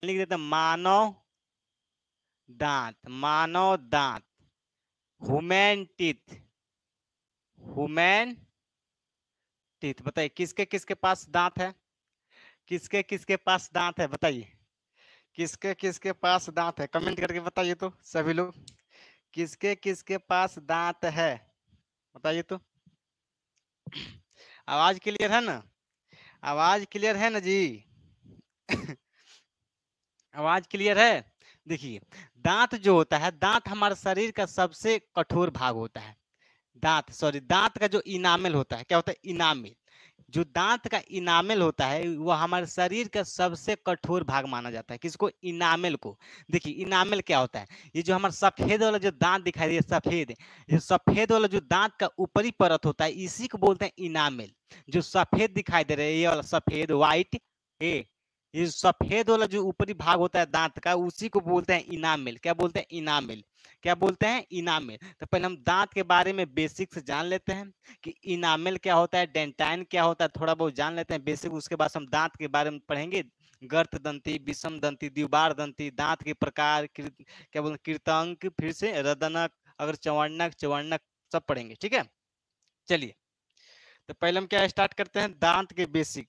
लिख देते हैं मानव दांत, मानव दांत, ह्यूमन टीथ, ह्यूमन टीथ। बताइए किसके किसके पास दांत है, किसके किसके पास दांत है, बताइए किसके किसके पास दांत है, कमेंट करके बताइए तो सभी लोग, किसके किसके पास दांत है, बताइए तो। आवाज क्लियर है ना, आवाज क्लियर है ना जी। आवाज क्लियर है। देखिए दांत जो होता है, दांत हमारे शरीर का सबसे कठोर भाग होता है। दांत सॉरी दांत का जो इनामेल होता है, क्या होता है इनामेल, जो दांत का इनामेल होता है वो हमारे शरीर का सबसे कठोर भाग माना जाता है। किसको, इनामेल को। देखिए इनामेल क्या होता है, ये जो हमारा सफेद वाला जो दांत दिखाई दे सफेद, ये सफेद वाला जो दांत का ऊपरी परत होता है इसी को बोलते हैं इनामेल। जो सफेद दिखाई दे रहा है ये वाला सफेद व्हाइट, ये सफेद वाला जो ऊपरी भाग होता है दांत का उसी को बोलते हैं इनामेल। क्या बोलते हैं, इनामेल। क्या बोलते हैं, इनामेल। तो पहले हम दांत के बारे में बेसिक से जान लेते हैं कि इनामेल क्या होता है, डेंटाइन क्या होता है, थोड़ा बहुत जान लेते हैं बेसिक। उसके बाद हम दांत के बारे में पढ़ेंगे, गर्त दंती, विषम दंती, द्विबार दंती, दांत के प्रकार, क्या बोलते कृतंक, फिर से रदनक, अगर चवर्णक, चवर्णक सब पढ़ेंगे, ठीक है। चलिए तो पहले हम क्या स्टार्ट करते हैं, दांत के बेसिक।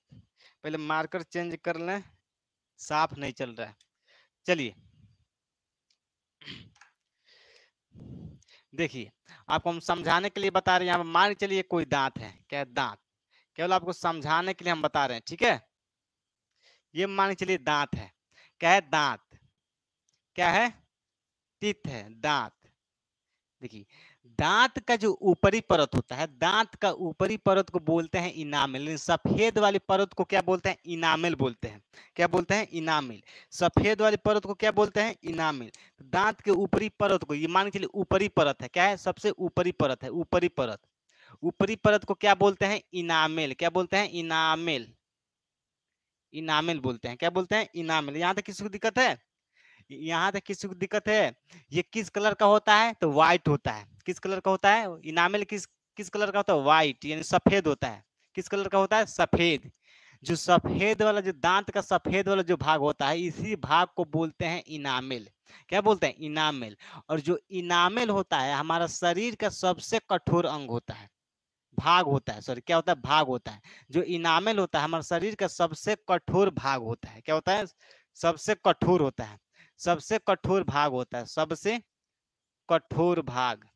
पहले मार्कर चेंज कर लें, साफ नहीं चल रहा है। चलिए देखिए आपको हम समझाने के लिए बता रहे हैं, यहाँ मान के चलिए कोई दांत है, क्या है दांत, केवल आपको समझाने के लिए हम बता रहे हैं, ठीक है। ये मान के चलिए दांत है, क्या है दांत, क्या है, टीथ है, दांत। देखिए दांत का जो ऊपरी परत होता है, दांत का ऊपरी परत को बोलते हैं इनामेल। सफेद वाली परत को क्या बोलते हैं, इनामेल बोलते हैं। क्या बोलते हैं, इनामेल। सफेद वाली परत को क्या बोलते हैं, इनामेल। दांत के ऊपरी परत को, ये मान के चलिए ऊपरी परत है, क्या है, सबसे ऊपरी परत है, ऊपरी परत। ऊपरी परत को क्या बोलते हैं, इनामेल। क्या बोलते हैं, इनामेल, इनामेल बोलते हैं। क्या बोलते हैं, इनामेल। यहाँ तक किसी को दिक्कत है, यहाँ तक किसी को दिक्कत है। ये किस कलर का होता है, तो व्हाइट होता है। किस कलर का होता है, इनामेल किस किस कलर का होता है, व्हाइट, यानी सफेद होता है। किस कलर का होता है, सफेद। जो सफेद वाला, जो दांत का सफेद वाला जो भाग होता है इसी भाग को बोलते हैं इनामेल। क्या बोलते हैं, इनामेल। और जो इनामेल होता है हमारा शरीर का सबसे कठोर अंग होता है, भाग होता है, सॉरी क्या होता है, भाग होता है। जो इनामेल होता है हमारे शरीर का सबसे कठोर भाग होता है। क्या होता है, सबसे कठोर होता है, सबसे कठोर भाग होता है, सबसे कठोर भाग।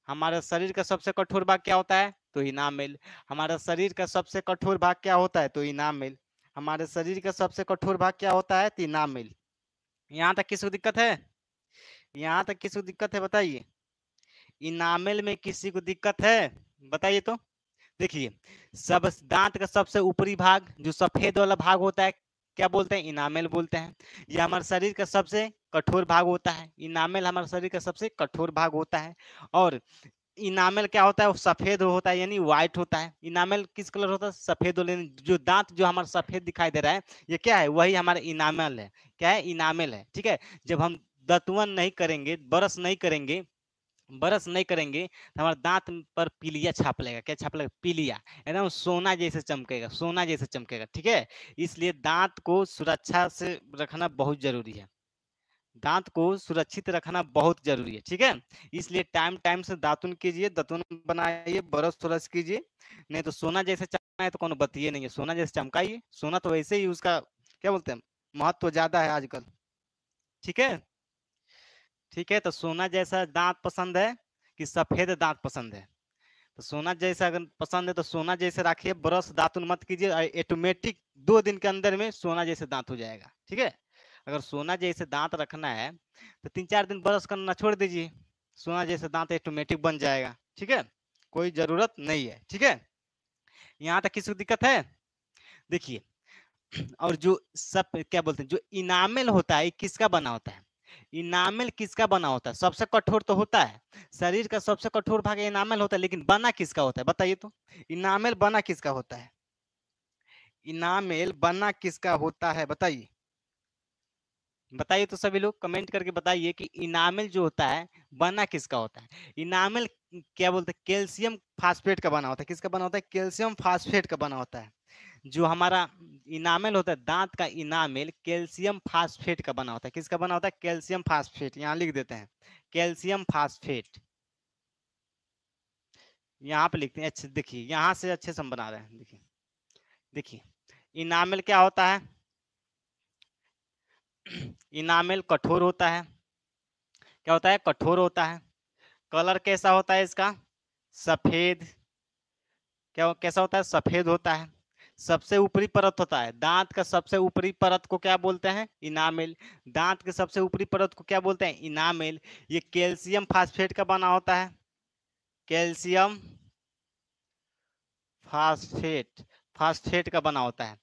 हमारे शरीर का सबसे कठोर भाग क्या होता है, तो इनामेल। हमारे शरीर का सबसे कठोर भाग क्या होता है, तो इनामेल। हमारे शरीर का सबसे कठोर भाग क्या होता है, तो इनामेल। यहाँ तक किसी को दिक्कत है, यहाँ तक किसी को दिक्कत है, बताइए। इनामेल में किसी को दिक्कत है, बताइए तो। देखिए सब दांत का सबसे ऊपरी भाग जो सफेद वाला भाग होता है क्या बोलते हैं, इनामेल बोलते हैं। यह हमारे शरीर का सबसे कठोर भाग होता है, इनामेल हमारे शरीर का सबसे कठोर भाग होता है। और इनामेल क्या होता है, वो सफेद होता है, यानी व्हाइट होता है। इनामेल किस कलर होता है, सफेद होता है। जो दांत जो हमारा सफेद दिखाई दे रहा है ये क्या है, वही हमारा इनामेल है। क्या है, इनामेल है, ठीक है। जब हम दंतवन नहीं करेंगे, ब्रश नहीं करेंगे, ब्रश नहीं करेंगे तो हमारे दांत पर पीलिया छाप लेगा। क्या छाप लेगा, पीलिया, एकदम सोना जैसे चमकेगा, सोना जैसे चमकेगा, ठीक है। इसलिए दांत को सुरक्षा से रखना बहुत जरूरी है, दांत को सुरक्षित रखना बहुत जरूरी है, ठीक है। इसलिए टाइम टाइम से दातुन कीजिए, दातुन बनाइए, ब्रश व्रश कीजिए। नहीं तो सोना जैसे चमकना है तो कोनो बतिये नहीं है, सोना जैसे चमकाइए। सोना तो वैसे ही उसका क्या बोलते हैं, महत्व ज्यादा है आजकल, ठीक है। ठीक है तो सोना जैसा दांत पसंद है कि सफेद दांत पसंद है, तो सोना जैसा अगर पसंद है तो सोना जैसे रखिए, ब्रश दातुन मत कीजिए, ऑटोमेटिक 2 दिन के अंदर में सोना जैसे दांत हो जाएगा, ठीक है। अगर सोना जैसे दांत रखना है तो 3-4 दिन ब्रश करना छोड़ दीजिए, सोना जैसे दांत ऑटोमेटिक बन जाएगा, ठीक है। कोई जरूरत नहीं है, ठीक है। यहाँ तक किसी को दिक्कत है, देखिए। और जो सब क्या बोलते हैं, जो इनामेल होता है किसका बना होता है, इनामेल किसका बना होता है, सबसे कठोर तो होता है, शरीर का सबसे कठोर भाग इनामेल होता है, लेकिन बना किसका होता है, बताइए तो। इनामेल बना किसका होता है, इनामेल बना किसका होता है, बताइए। बताइए तो सभी लोग कमेंट करके बताइए कि इनामेल जो होता है बना किसका होता है। इनामेल क्या बोलते हैं, कैल्शियम फास्फेट का बना होता है। किसका बना होता है, कैल्शियम फास्फेट का बना होता है। जो हमारा इनामेल होता है, दांत का इनामेल कैल्शियम फास्फेट का बना होता है। किसका बना होता है? Calcium phosphate. यहाँ लिख देते हैं कैल्शियम फास्फेट, यहाँ पे लिखते हैं। अच्छा देखिए, यहाँ से अच्छे से हम बना रहे हैं। देखिए देखिए, इनामेल क्या होता है? इनामेल कठोर होता है। क्या होता है? कठोर होता है। कलर कैसा होता है इसका? सफेद। क्या कैसा होता है? सफेद होता है। सबसे ऊपरी परत होता है, दांत का सबसे ऊपरी परत को क्या बोलते हैं? इनामेल। दांत के सबसे ऊपरी परत को क्या बोलते हैं? इनामेल। ये कैल्शियम फास्फेट का बना होता है। कैल्शियम फास्फेट, फास्फेट का बना होता है।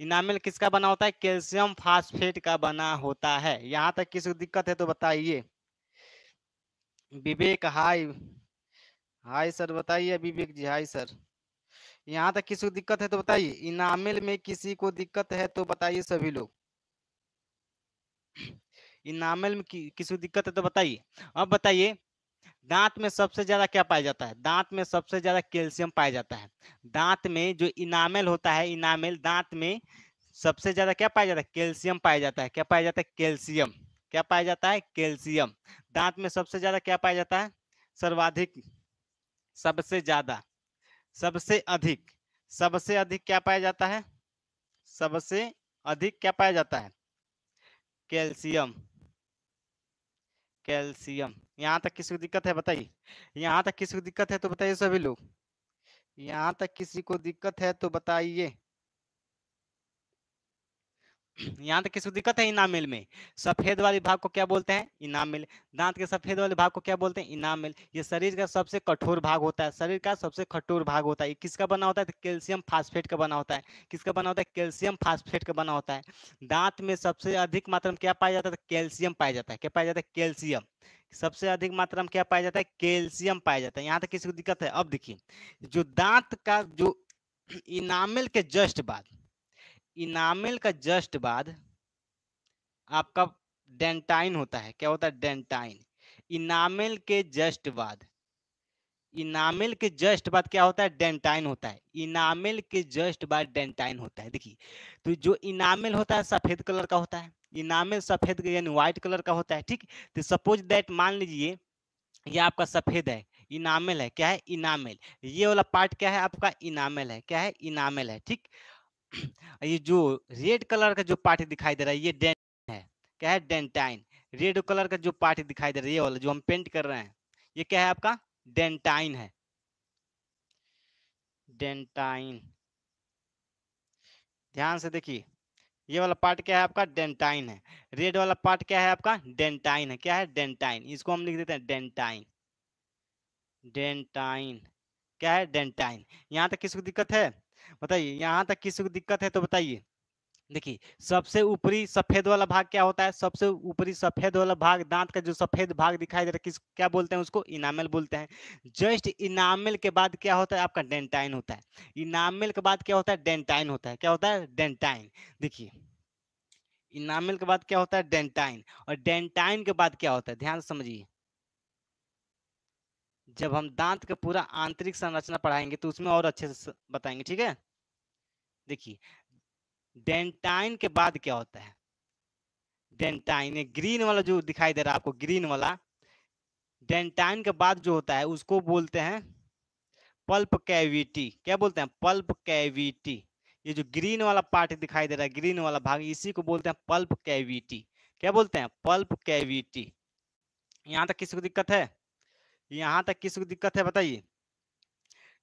इनामेल किसका बना होता है? कैल्शियम फास्फेट का बना होता है। यहां तक किसी को दिक्कत है तो बताइए। विवेक हाय, हाय सर बताइए। विवेक जी हाय सर। यहाँ तक किसी को दिक्कत है तो बताइए। इनामेल में किसी को दिक्कत है तो बताइए सभी लोग। इनामेल में किसी को दिक्कत है तो बताइए। अब बताइए, दांत में सबसे ज्यादा क्या पाया जाता है? दांत में सबसे ज्यादा कैल्शियम पाया जाता है। दांत में जो इनामेल होता है, इनामेल दांत में सबसे ज्यादा क्या पाया जाता है? कैल्शियम पाया जाता है। क्या पाया जाता है? कैल्शियम। क्या पाया जाता है? कैल्शियम। दांत में सबसे ज्यादा क्या पाया जाता है? सर्वाधिक, सबसे ज्यादा, सबसे अधिक, सबसे अधिक क्या पाया जाता है? सबसे अधिक क्या पाया जाता है? कैल्शियम। कैल्शियम। यहाँ तक किसी को दिक्कत है बताइए। यहाँ तक किसी को दिक्कत है तो बताइए सभी लोग। यहाँ तक किसी को दिक्कत है तो बताइए। यहाँ तक किसी को दिक्कत है? इनामेल में सफेद वाले भाग को क्या बोलते हैं? इनामेल। दांत के सफेद वाले भाग को क्या बोलते हैं? इनामेल। ये शरीर का सबसे कठोर भाग होता है। शरीर का सबसे कठोर भाग होता है। ये किसका बना होता है? तो कैल्शियम फास्फेट का बना होता है। किसका बना होता है? कैल्शियम फास्फेट का बना होता है। दांत में सबसे अधिक मात्रा में क्या पाया जाता है? कैल्शियम पाया जाता है। क्या पाया जाता है? कैल्शियम। सबसे अधिक मात्रा में क्या पाया जाता है? कैल्शियम पाया जाता है। यहाँ तक किसी को दिक्कत है? अब देखिए, जो दांत का जो इनामेल के जस्ट बाद, इनामेल का जस्ट बाद आपका डेंटाइन होता है। क्या होता है? डेंटाइन। इनामेल के जस्ट बाद, इनामेल के जस्ट बाद क्या होता है? डेंटाइन होता है। इनामेल के जस्ट बाद डेंटाइन होता है। देखिए, तो जो इनामेल होता है सफेद कलर का होता है। इनामेल सफेद यानी व्हाइट कलर का होता है। ठीक, तो सपोज दैट मान लीजिए ये आपका सफेद है, इनामेल है। क्या है? इनामेल। ये वाला पार्ट क्या है? आपका इनामेल है। क्या है? इनामेल है। ठीक, ये जो रेड कलर का जो पार्ट दिखाई दे रहा है ये डेंटाइन है। क्या है? डेंटाइन। रेड कलर का जो पार्ट दिखाई दे रहा है ये वाला जो हम पेंट कर रहे हैं, ये क्या है? आपका डेंटाइन है। डेंटाइन। ध्यान से देखिए, ये वाला पार्ट क्या है? आपका डेंटाइन है। रेड वाला पार्ट क्या है? आपका डेंटाइन है। क्या है? डेंटाइन। इसको हम लिख देते हैं डेंटाइन। डेंटाइन। क्या है? डेंटाइन। यहाँ तक किसी को दिक्कत है बताइए। यहाँ तक किसी को दिक्कत है तो बताइए। देखिए, सबसे ऊपरी सफेद वाला भाग क्या होता है? सबसे ऊपरी सफेद वाला भाग, दांत का जो सफेद भाग दिखाई दे रहा है, किस क्या बोलते हैं उसको? इनामेल बोलते हैं। जस्ट इनामेल के बाद क्या होता है? आपका डेंटाइन होता है। इनामेल के बाद क्या होता है? डेंटाइन होता है। क्या होता है? डेंटाइन। देखिए, इनामेल के बाद क्या होता है? डेंटाइन। और डेंटाइन के बाद क्या होता है? ध्यान से समझिए। जब हम दांत का पूरा आंतरिक संरचना पढ़ाएंगे तो उसमें और अच्छे से बताएंगे। ठीक है, देखिए, डेंटाइन के बाद क्या होता है? डेंटाइन, ये ग्रीन वाला जो दिखाई दे रहा है आपको, ग्रीन वाला, डेंटाइन के बाद जो होता है उसको बोलते हैं पल्प कैविटी। क्या बोलते हैं? Pulp cavity. ये जो ग्रीन वाला पार्ट दिखाई दे रहा है, ग्रीन वाला भाग, इसी को बोलते हैं पल्प कैविटी। क्या बोलते हैं? Pulp cavity. यहाँ तक किसी को दिक्कत है? यहाँ तक किसी को दिक्कत है बताइए।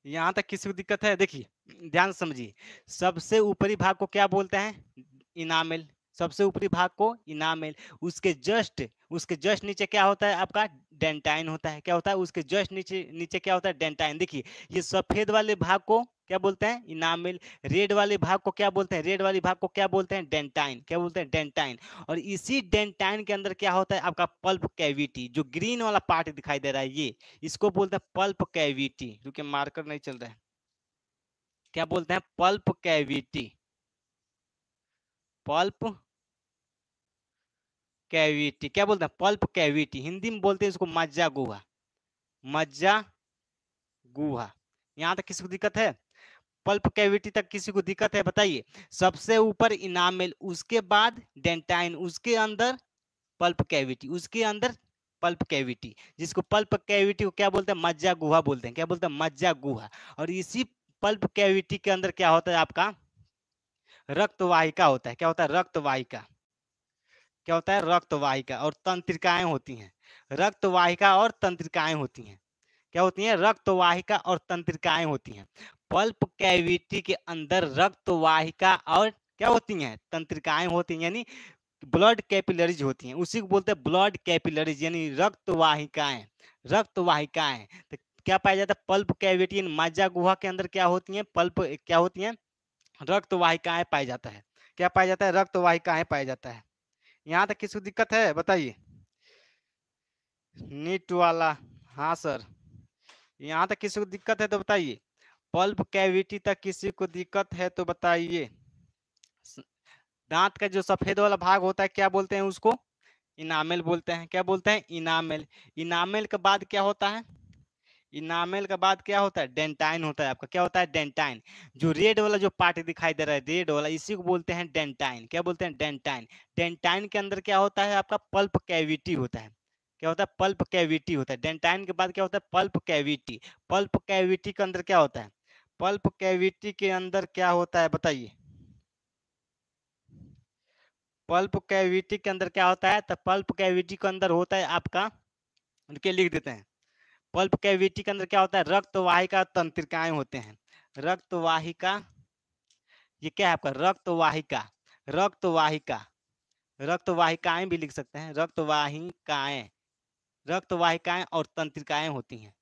यहाँ तक किसी को दिक्कत है? देखिए ध्यान से समझिए, सबसे ऊपरी भाग को क्या बोलते हैं? इनामेल। सबसे ऊपरी भाग को इनामेल। उसके जस्ट नीचे क्या होता है? आपका डेंटाइन होता है। क्या होता है? उसके जस्ट नीचे नीचे क्या होता है? डेंटाइन। देखिए, ये सफेद वाले भाग को क्या बोलते हैं? इनामेल। रेड वाले भाग को क्या बोलते हैं? रेड वाले भाग को क्या बोलते हैं? डेंटाइन। क्या बोलते हैं? डेंटाइन। और इसी डेंटाइन के अंदर क्या होता है? आपका पल्प कैविटी। जो ग्रीन वाला पार्ट दिखाई दे रहा है ये, इसको बोलते हैं पल्प कैविटी। क्योंकि मार्कर नहीं चल रहा है। क्या बोलते हैं? Pulp cavity. Pulp cavity. क्या बोलते हैं? Pulp cavity. हिंदी में बोलते हैं इसको मज्जा गुहा। मज्जा गुहा। यहाँ तक किसी को दिक्कत है? पल्प कैविटी तक किसी को दिक्कत है बताइए। सबसे ऊपर इनामेल, उसके बाद डेंटाइन, उसके अंदर पल्प कैविटी, उसके अंदर पल्प कैविटी, जिसको पल्प कैविटी को क्या बोलते हैं, मज्जा गुहा बोलते हैं। क्या बोलते हैं, मज्जा गुहा। और इसी पल्प कैविटी के अंदर क्या होता है आपका, रक्त वाहिका होता है। क्या होता है, रक्त वाहिका। क्या होता है, रक्त वाहिका और तंत्रिकाएं होती हैं। रक्त वाहिका और तंत्रिकाएं होती हैं। क्या होती हैं, रक्त वाहिका और तंत्रिकाएं होती हैं। पल्प कैविटी के अंदर रक्त वाहिका और क्या होती हैं, तंत्रिकाएं होती हैं, यानी ब्लड कैपिलरीज होती हैं। उसी को बोलते हैं ब्लड कैपिलरीज, यानी रक्त वाहिकाएं। रक्त वाहिकाएं तो क्या पाया जाता है, पल्प कैविटी मज्जा गुहा के अंदर क्या होती हैं, पल्प क्या होती हैं, रक्त वाहिकाएं पाया जाता है। क्या पाया जाता है, रक्त वाहिकाएं पाया जाता है। यहाँ तक किसी को दिक्कत है बताइए, नीट वाला। हाँ सर, यहाँ तक किसी को दिक्कत है तो बताइए, पल्प कैविटी तक किसी को दिक्कत है तो बताइए। दांत का जो सफेद वाला भाग होता है क्या बोलते हैं उसको, इनामेल बोलते हैं। क्या बोलते हैं, इनामेल। इनामेल के बाद क्या होता है, इनामेल के बाद क्या होता है, डेंटाइन होता है आपका। क्या होता है, डेंटाइन। जो रेड वाला जो पार्ट दिखाई दे रहा है, रेड वाला, इसी को बोलते हैं डेंटाइन। क्या बोलते हैं, डेंटाइन। डेंटाइन के अंदर क्या होता है आपका, पल्प कैविटी होता है। क्या होता है, पल्प कैविटी होता है। डेंटाइन के बाद क्या होता है, पल्प कैविटी। पल्प कैविटी के अंदर क्या होता है, पल्प कैविटी के अंदर क्या होता है बताइए। पल्प कैविटी के अंदर क्या होता है, तो पल्प कैविटी के अंदर होता है आपका, उनके लिख देते हैं। पल्प कैविटी के अंदर क्या होता है, रक्त वाहिका तंत्रिकाएं होते हैं। रक्त वाहिका, ये क्या है आपका, रक्त वाहिका। रक्त वाहिका, रक्त वाहिकाएं भी लिख सकते हैं, रक्त वाहिकाएं। रक्त वाहिकाएं और तंत्रिकाएं होती हैं।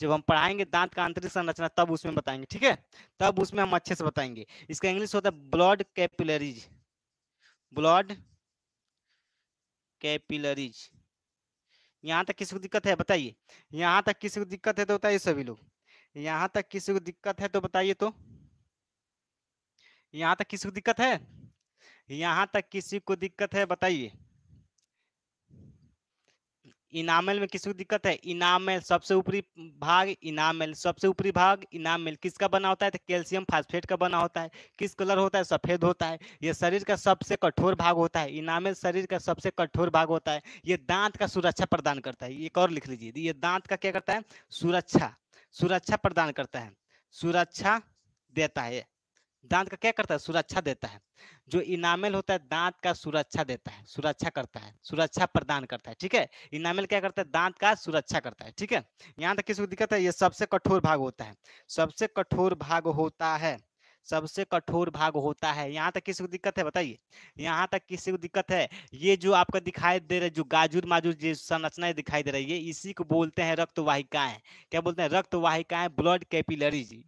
जब हम पढ़ाएंगे दांत का आंतरिक संरचना तब उसमें बताएंगे, ठीक है, तब उसमें हम अच्छे से बताएंगे। इसका इंग्लिश होता है ब्लड कैपिलरीज। Blood capillaries. यहाँ तक किसी को दिक्कत है बताइए। यहाँ तक किसी को दिक्कत है तो बताइए सभी लोग। यहाँ तक किसी को दिक्कत है तो बताइए। तो यहाँ तक किसी को दिक्कत है, यहाँ तक किसी को दिक्कत है बताइए। इनामेल में किसी को दिक्कत है, इनामेल सबसे ऊपरी भाग, इनामेल सबसे ऊपरी भाग, इनामेल किसका बना होता है, तो कैल्शियम फास्फेट का बना होता है। किस कलर होता है, सफेद होता है। ये शरीर का सबसे कठोर भाग होता है, इनामेल शरीर का सबसे कठोर भाग होता है। ये दांत का सुरक्षा प्रदान करता है। एक और लिख लीजिए, ये दांत का क्या करता है, सुरक्षा, सुरक्षा प्रदान करता है, सुरक्षा देता है। दांत का क्या करता है, सुरक्षा देता है। जो इनामेल होता है दांत का सुरक्षा देता है, सुरक्षा करता है, सुरक्षा प्रदान करता है, ठीक है। इनामेल क्या करता है, दांत का सुरक्षा करता है, ठीक है। यहाँ तक किसी को दिक्कत है, ये सबसे कठोर भाग होता है, सबसे कठोर भाग होता है, सबसे कठोर भाग होता है। यहाँ तक किसी को दिक्कत है बताइए। यहाँ तक किसी को दिक्कत है, ये जो आपका दिखाई दे रहा है, जो गाजूर माजूर जो संरचनाएं दिखाई दे रही है, इसी को बोलते हैं रक्त वाहिकाएं। क्या बोलते हैं, रक्त वाहिकाएं, ब्लड कैपिलरीज।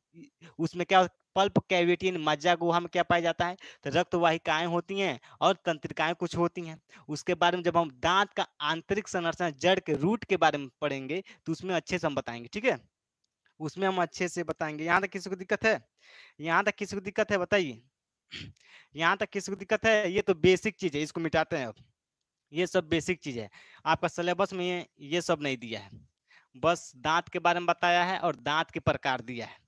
उसमें क्या, पल्प कैविटी मज्जा गुहा में क्या पाया जाता है, तो रक्त वाहिकाएं होती हैं और तंत्रिकाएं कुछ होती हैं। उसके बारे में जब हम दांत का आंतरिक संरचना, जड़ के रूट के बारे में पढ़ेंगे तो उसमें अच्छे से हम बताएंगे, ठीक है, उसमें हम अच्छे से बताएंगे। यहाँ तक किसी को दिक्कत है, यहाँ तक किसी को दिक्कत है बताइए। यहाँ तक किसी को दिक्कत है, ये तो बेसिक चीज है, इसको मिटाते हैं अब। ये सब बेसिक चीज है, आपका सिलेबस में ये सब नहीं दिया है। बस दांत के बारे में बताया है और दांत के प्रकार दिया है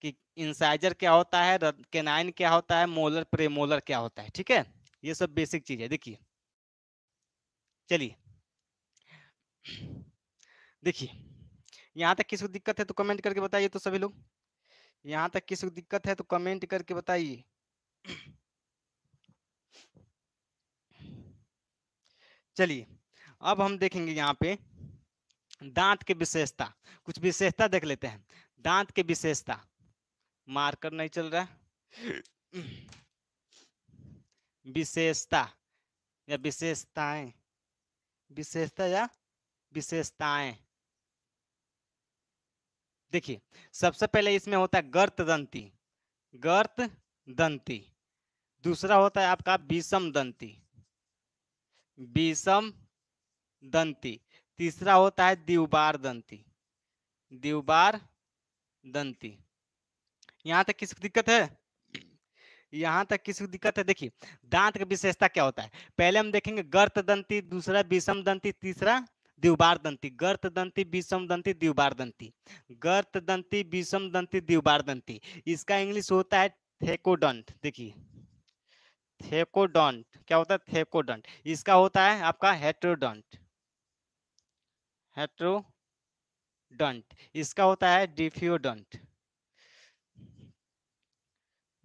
कि इंसाइजर क्या होता है, केनाइन क्या होता है, मोलर प्रेमोलर क्या होता है, ठीक है। ये सब बेसिक चीज है। देखिए, चलिए देखिए, यहाँ तक किसी को दिक्कत है तो कमेंट करके बताइए तो सभी लोग। यहाँ तक किसी को दिक्कत है तो कमेंट करके बताइए। चलिए, अब हम देखेंगे यहाँ पे दांत के विशेषता, कुछ विशेषता देख लेते हैं। दांत के विशेषता, मार्कर नहीं चल रहा है। विशेषता या विशेषताएं, विशेषता या विशेषताएं। देखिए, सबसे पहले इसमें होता है गर्त दंती, गर्त दंती। दूसरा होता है आपका विषम दंती, विषम दंती। तीसरा होता है द्विबार दंती, द्विबार दंती। यहाँ तक किसी को दिक्कत है, यहाँ तक किसी को दिक्कत है। देखिए, दांत की विशेषता क्या होता है, पहले हम देखेंगे गर्त दंती, दूसरा विषम दंती, तीसरा द्विबार दंती, गर्त दंती, विषम दंती, द्विबार दंती, गर्त दंती, विषम दंती, द्विबार दंती। इसका इंग्लिश होता है थेकोडंट। देखिए थेकोडंट क्या होता है, थेकोडंट। इसका होता है आपका हेट्रोडंट, हेट्रोडंट। इसका होता है डिफ्यूडंट,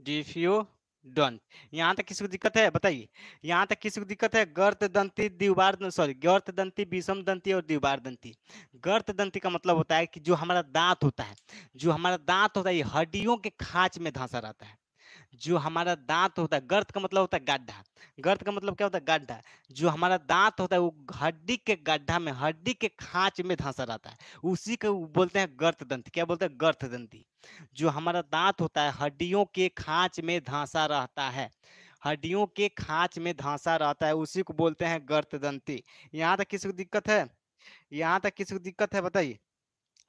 डिफ्यूडंट। यहाँ तक किसी को दिक्कत है बताइए, यहाँ तक किसी को दिक्कत है? गर्त दंती, द्विबार, सॉरी, गर्त दंती, विषम दंती और द्विबार दंती। गर्त दंती का मतलब होता है कि जो हमारा दांत होता है, जो हमारा दांत होता है, ये हड्डियों के खांच में धंसा रहता है। जो हमारा दांत होता है, गर्त का मतलब होता है गड्ढा, गर्त का मतलब क्या होता है? गड्ढा। जो हमारा दांत होता है वो हड्डी के गड्ढा में, हड्डी के खांच में धंसा रहता है, उसी को बोलते हैं गर्त दंती। क्या बोलते हैं? गर्त दंती। जो हमारा दांत होता है हड्डियों के खांच में धंसा रहता है, हड्डियों के खांच में धंसा रहता है, उसी को बोलते हैं गर्त दंती। यहाँ तक किसी को दिक्कत है? यहाँ तक किसी को दिक्कत है बताइए?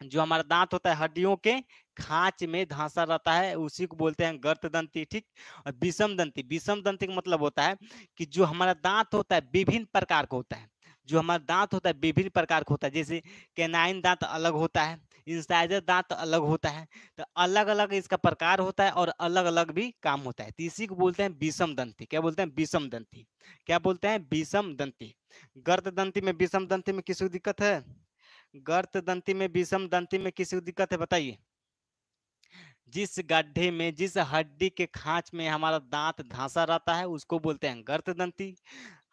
जो हमारा दांत होता है हड्डियों के खांच में धंसा रहता है, उसी को बोलते हैं गर्त दंती। ठीक। और विषम दंती, विषम दंती का मतलब होता है कि जो हमारा दांत होता है विभिन्न प्रकार का होता है, जो हमारा दांत होता है विभिन्न प्रकार का होता है, जैसे कैनाइन दांत अलग होता है, इंसाइजर दांत अलग होता है, तो अलग अलग इसका प्रकार होता है और अलग अलग भी काम होता है, तो इसी को बोलते हैं विषम दंती। क्या बोलते हैं? विषम दंती। क्या बोलते हैं? विषम दंती। गर्त दंती में, विषम दंती में किसी को दिक्कत है? गर्त दंती में, विषम दंती में किसी को दिक्कत है बताइए? जिस गड्ढे में, जिस हड्डी के खांच में हमारा दांत धंसा रहता है उसको बोलते हैं गर्त दंती।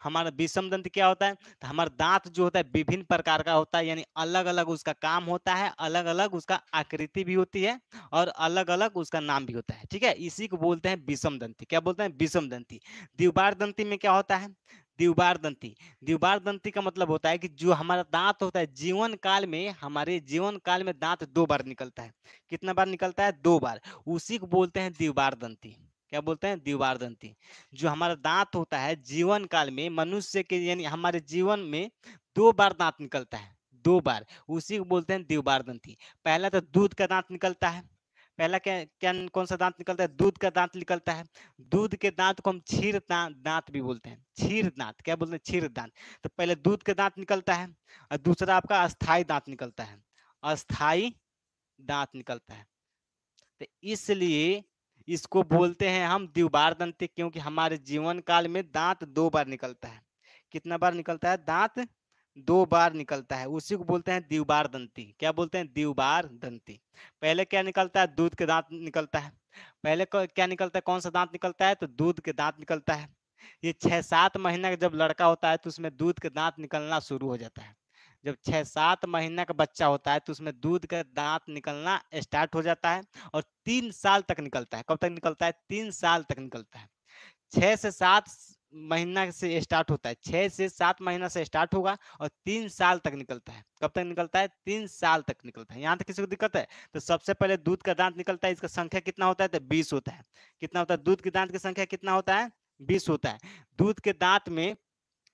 हमारा विषम दंती क्या होता है? तो हमारा दांत जो होता है विभिन्न प्रकार का होता है, यानी अलग अलग उसका काम होता है, अलग अलग उसका आकृति भी होती है और अलग अलग उसका नाम भी होता है। ठीक है, इसी को बोलते हैं विषम दंती। क्या बोलते हैं? विषम दंती। द्विबार दंती में क्या होता है? द्विबार दंती, द्विबार दंती का मतलब होता है कि जो हमारा दांत होता है जीवन काल में, हमारे जीवन काल में दांत 2 बार निकलता है। कितना बार निकलता है? 2 बार। उसी को बोलते हैं द्विबार दंती। क्या बोलते हैं? द्विबार दंती। जो हमारा दांत होता है जीवन काल में, मनुष्य के यानी हमारे जीवन में 2 बार दांत निकलता है, 2 बार, उसी को बोलते हैं द्विबार दंती। पहला तो दूध का दांत निकलता है। पहला क्या क्या कौन सा दांत निकलता है? दूध का दांत निकलता है। दूध के दांत को हम क्षीर दांत भी बोलते हैं, क्षीर दांत। क्या बोलते हैं? क्षीर दांत। तो पहले दूध के दांत निकलता है और दूसरा आपका अस्थाई दांत निकलता है, अस्थाई दांत निकलता है। तो इसलिए इसको बोलते हैं हम द्विबार दंती, क्योंकि हमारे जीवन काल में दांत 2 बार निकलता है। कितना बार निकलता है? दांत 2 बार निकलता है, उसी को बोलते हैं द्विबार दंती। क्या बोलते हैं? द्विबार दंती। पहले क्या निकलता है? दूध के दांत निकलता है। पहले क्या निकलता है? कौन सा दांत निकलता है? तो दूध के दांत निकलता है। ये 6-7 महीना का जब लड़का होता है तो उसमें दूध के दांत निकलना शुरू हो जाता है। जब 6-7 महीना का बच्चा होता है तो उसमें दूध का दांत निकलना स्टार्ट हो जाता है और 3 साल तक निकलता है। कब तक निकलता है? 3 साल तक निकलता है। 6 से 7 महीना से स्टार्ट होता है, 6 से 7 महीना से स्टार्ट होगा और 3 साल तक निकलता है। कब तक निकलता है? 3 साल तक निकलता है। यहाँ तक किसी को दिक्कत है? तो सबसे पहले दूध का दांत निकलता है, इसका संख्या कितना होता है? तो 20 होता है। कितना होता है? दूध के दांत की संख्या कितना होता है? 20 होता है। दूध के दांत में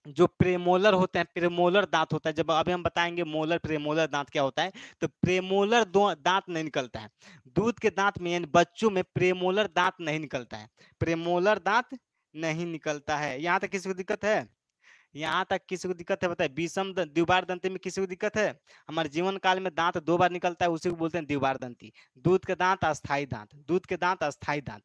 जो प्रेमोलर होते हैं, प्रेमोलर दांत होता है, जब अभी हम बताएंगे मोलर प्रेमोलर दांत क्या होता है, तो प्रेमोलर दो दांत नहीं निकलता है दूध के दांत में, यानी बच्चों में प्रेमोलर दांत नहीं निकलता है, प्रेमोलर दांत नहीं निकलता है। यहाँ तक किसी को दिक्कत है? यहाँ तक किसी को दिक्कत है बताए? विषम द्विबार दंती में किसी को दिक्कत है? हमारे जीवन काल में दांत 2 बार निकलता है, उसी को बोलते हैं द्विबार दंती। दूध के दांत, अस्थाई दांत, दूध के दांत, अस्थाई दांत।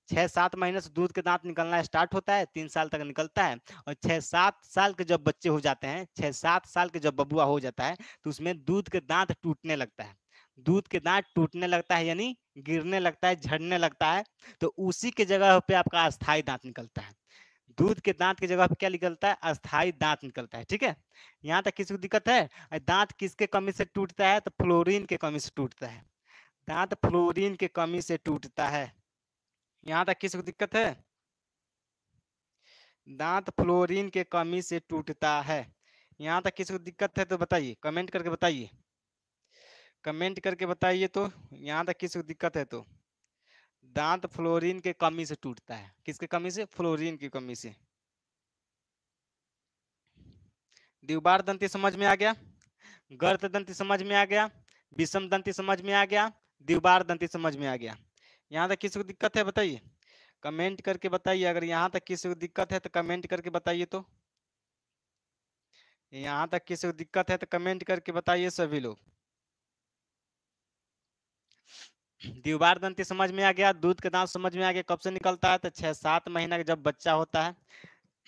6-7 महीने से दूध के दांत निकलना स्टार्ट होता है, 3 साल तक निकलता है और 6-7 साल के जब बच्चे हो जाते हैं, 6-7 साल के जब बबुआ हो जाता है तो उसमें दूध के दांत टूटने लगता है। दूध के दांत टूटने लगता है यानी गिरने लगता है, झड़ने लगता है, तो उसी के जगह पे आपका अस्थाई दांत निकलता है। दूध के दांत की जगह पे क्या निकलता है? अस्थाई दांत निकलता है। ठीक है, यहाँ तक किसी को दिक्कत है? दांत किसके कमी से टूटता है? तो फ्लोरीन के कमी से टूटता है। दांत फ्लोरीन के कमी से टूटता है। यहाँ तक किसी को दिक्कत है? दांत फ्लोरीन के कमी से टूटता है। यहाँ तक किसी को दिक्कत है तो बताइए, कमेंट करके बताइए, कमेंट करके बताइए। तो यहाँ तक किसी को दिक्कत है तो दांत फ्लोरीन के कमी से टूटता है। किसके कमी से? फ्लोरीन की कमी से। द्विबार दंती समझ में आ गया, गर्त दंती समझ में आ गया, विषम दंती समझ में आ गया, द्विबार दंती समझ में आ गया। यहाँ तक किसी को दिक्कत है बताइए, कमेंट करके बताइए। अगर यहाँ तक किसी को दिक्कत है तो कमेंट करके बताइए। तो यहाँ तक किसी को दिक्कत है तो कमेंट करके बताइए सभी लोग। द्विवार दंती समझ में आ गया, दूध के दांत समझ में आ गया, कब से निकलता है तो 6-7 महीना का जब बच्चा होता है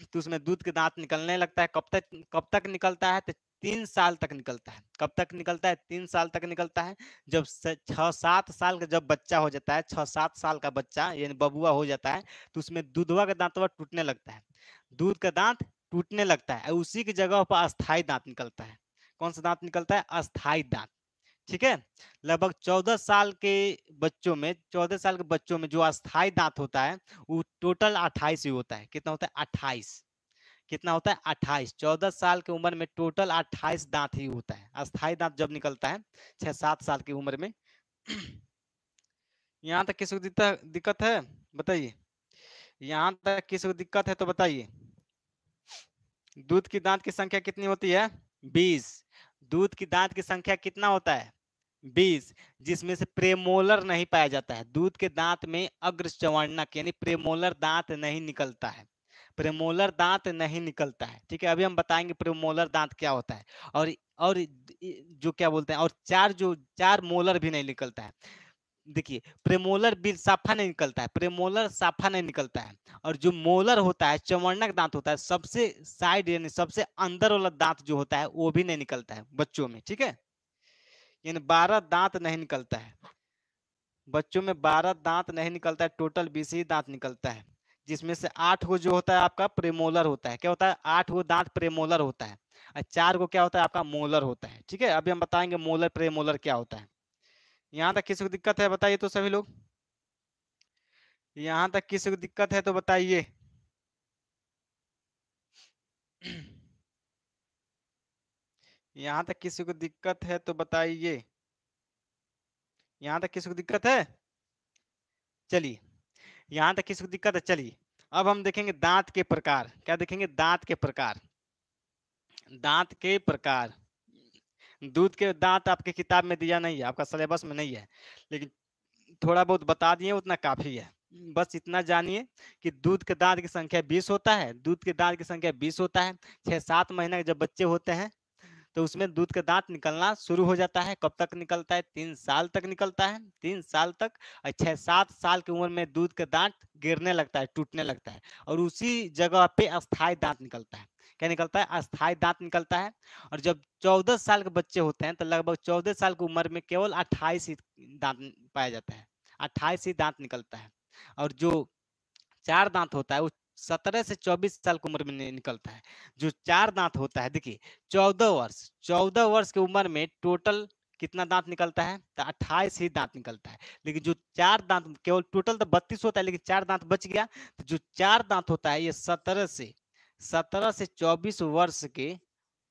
तो उसमें दूध के दांत निकलने लगता है। कब तक निकलता है तो 3 साल तक निकलता है। कब तक निकलता है? 3 साल तक निकलता है। जब 6-7 साल का जब बच्चा हो जाता है, 6-7 साल का बच्चा यानी बबुआ हो जाता है, तो उसमें दूधवा का दांतवा टूटने लगता है। दूध का दांत टूटने लगता है, उसी की जगह पर अस्थाई दांत निकलता है। कौन सा दांत निकलता है? अस्थाई दांत। ठीक है। लगभग 14 साल के बच्चों में जो अस्थाई दांत होता है वो टोटल 28 ही होता है। कितना होता है? 28। कितना होता है? 28। 14 साल की उम्र में टोटल 28 दांत ही होता है। अस्थाई दांत जब निकलता है 6-7 साल की उम्र में। यहाँ तक किसी को दिक्कत है बताइए। यहाँ तक किसी को दिक्कत है तो बताइए। दूध की दांत की संख्या कितनी होती है? 20। दूध की दांत की संख्या कितना होता है? 20। जिसमें से प्रेमोलर नहीं पाया जाता है। दूध के दांत में अग्र चवर्णक यानी प्रेमोलर दांत नहीं निकलता है। प्रेमोलर दांत नहीं निकलता है। ठीक है, अभी हम बताएंगे प्रेमोलर दांत क्या होता है। और जो क्या बोलते हैं, और चार मोलर भी नहीं निकलता है। देखिए, प्रेमोलर भी साफा नहीं निकलता है, प्रेमोलर साफा नहीं निकलता है। और जो मोलर होता है, चवर्णक दांत होता है, सबसे साइड यानी सबसे अंदर वाला दांत जो होता है वो भी नहीं निकलता है बच्चों में। ठीक है, यानी 12 दांत नहीं निकलता है बच्चों में। 12 दांत नहीं निकलता है, टोटल 20 ही दांत निकलता है। जिसमें से 8 को जो होता है आपका प्रेमोलर होता है। क्या होता है? 8 को दांत प्रेमोलर होता है और 4 को क्या होता है? आपका मोलर होता है। ठीक है, अभी हम बताएंगे मोलर प्रेमोलर क्या होता है। यहाँ तक किसी को दिक्कत है बताइए तो सभी लोग। यहाँ तक किसी को दिक्कत है तो बताइए। यहाँ तक किसी को दिक्कत है तो बताइए। यहाँ तक किसी को दिक्कत है? चलिए, यहाँ तक किसी को दिक्कत है। चलिए, अब हम देखेंगे दांत के प्रकार। क्या देखेंगे? दांत के प्रकार। दांत के प्रकार। दूध के दांत आपके किताब में दिया नहीं है, आपका सिलेबस में नहीं है, लेकिन थोड़ा बहुत बता दिए, उतना काफी है। बस इतना जानिए कि दूध के दांत की संख्या 20 होता है। दूध के दांत की संख्या 20 होता है। 6-7 महीने के जब बच्चे होते हैं तो उसमें दूध का दांत निकलना शुरू हो जाता है। कब तक निकलता है? 3 साल तक निकलता है। 3 साल तक। और 6-7 साल की उम्र में दूध का दांत गिरने लगता है, टूटने लगता है, और उसी जगह पे अस्थाई दांत निकलता है। क्या निकलता है? अस्थाई दांत निकलता है। और जब 14 साल के बच्चे होते हैं तो लगभग 14 साल की उम्र में केवल 28 ही दांत पाया जाता है। 28 ही दांत निकलता है। और जो 4 दांत होता है वो 17 से 24 साल की उम्र में निकलता है। जो 4 दांत होता है, देखिए, 14 वर्ष की उम्र में टोटल कितना दांत निकलता है? तो 28 ही दांत निकलता है। लेकिन जो 4 दांत, केवल टोटल तो 32 होता है, लेकिन 4 दांत बच गया। तो जो 4 दांत होता है ये 17 से 24 वर्ष के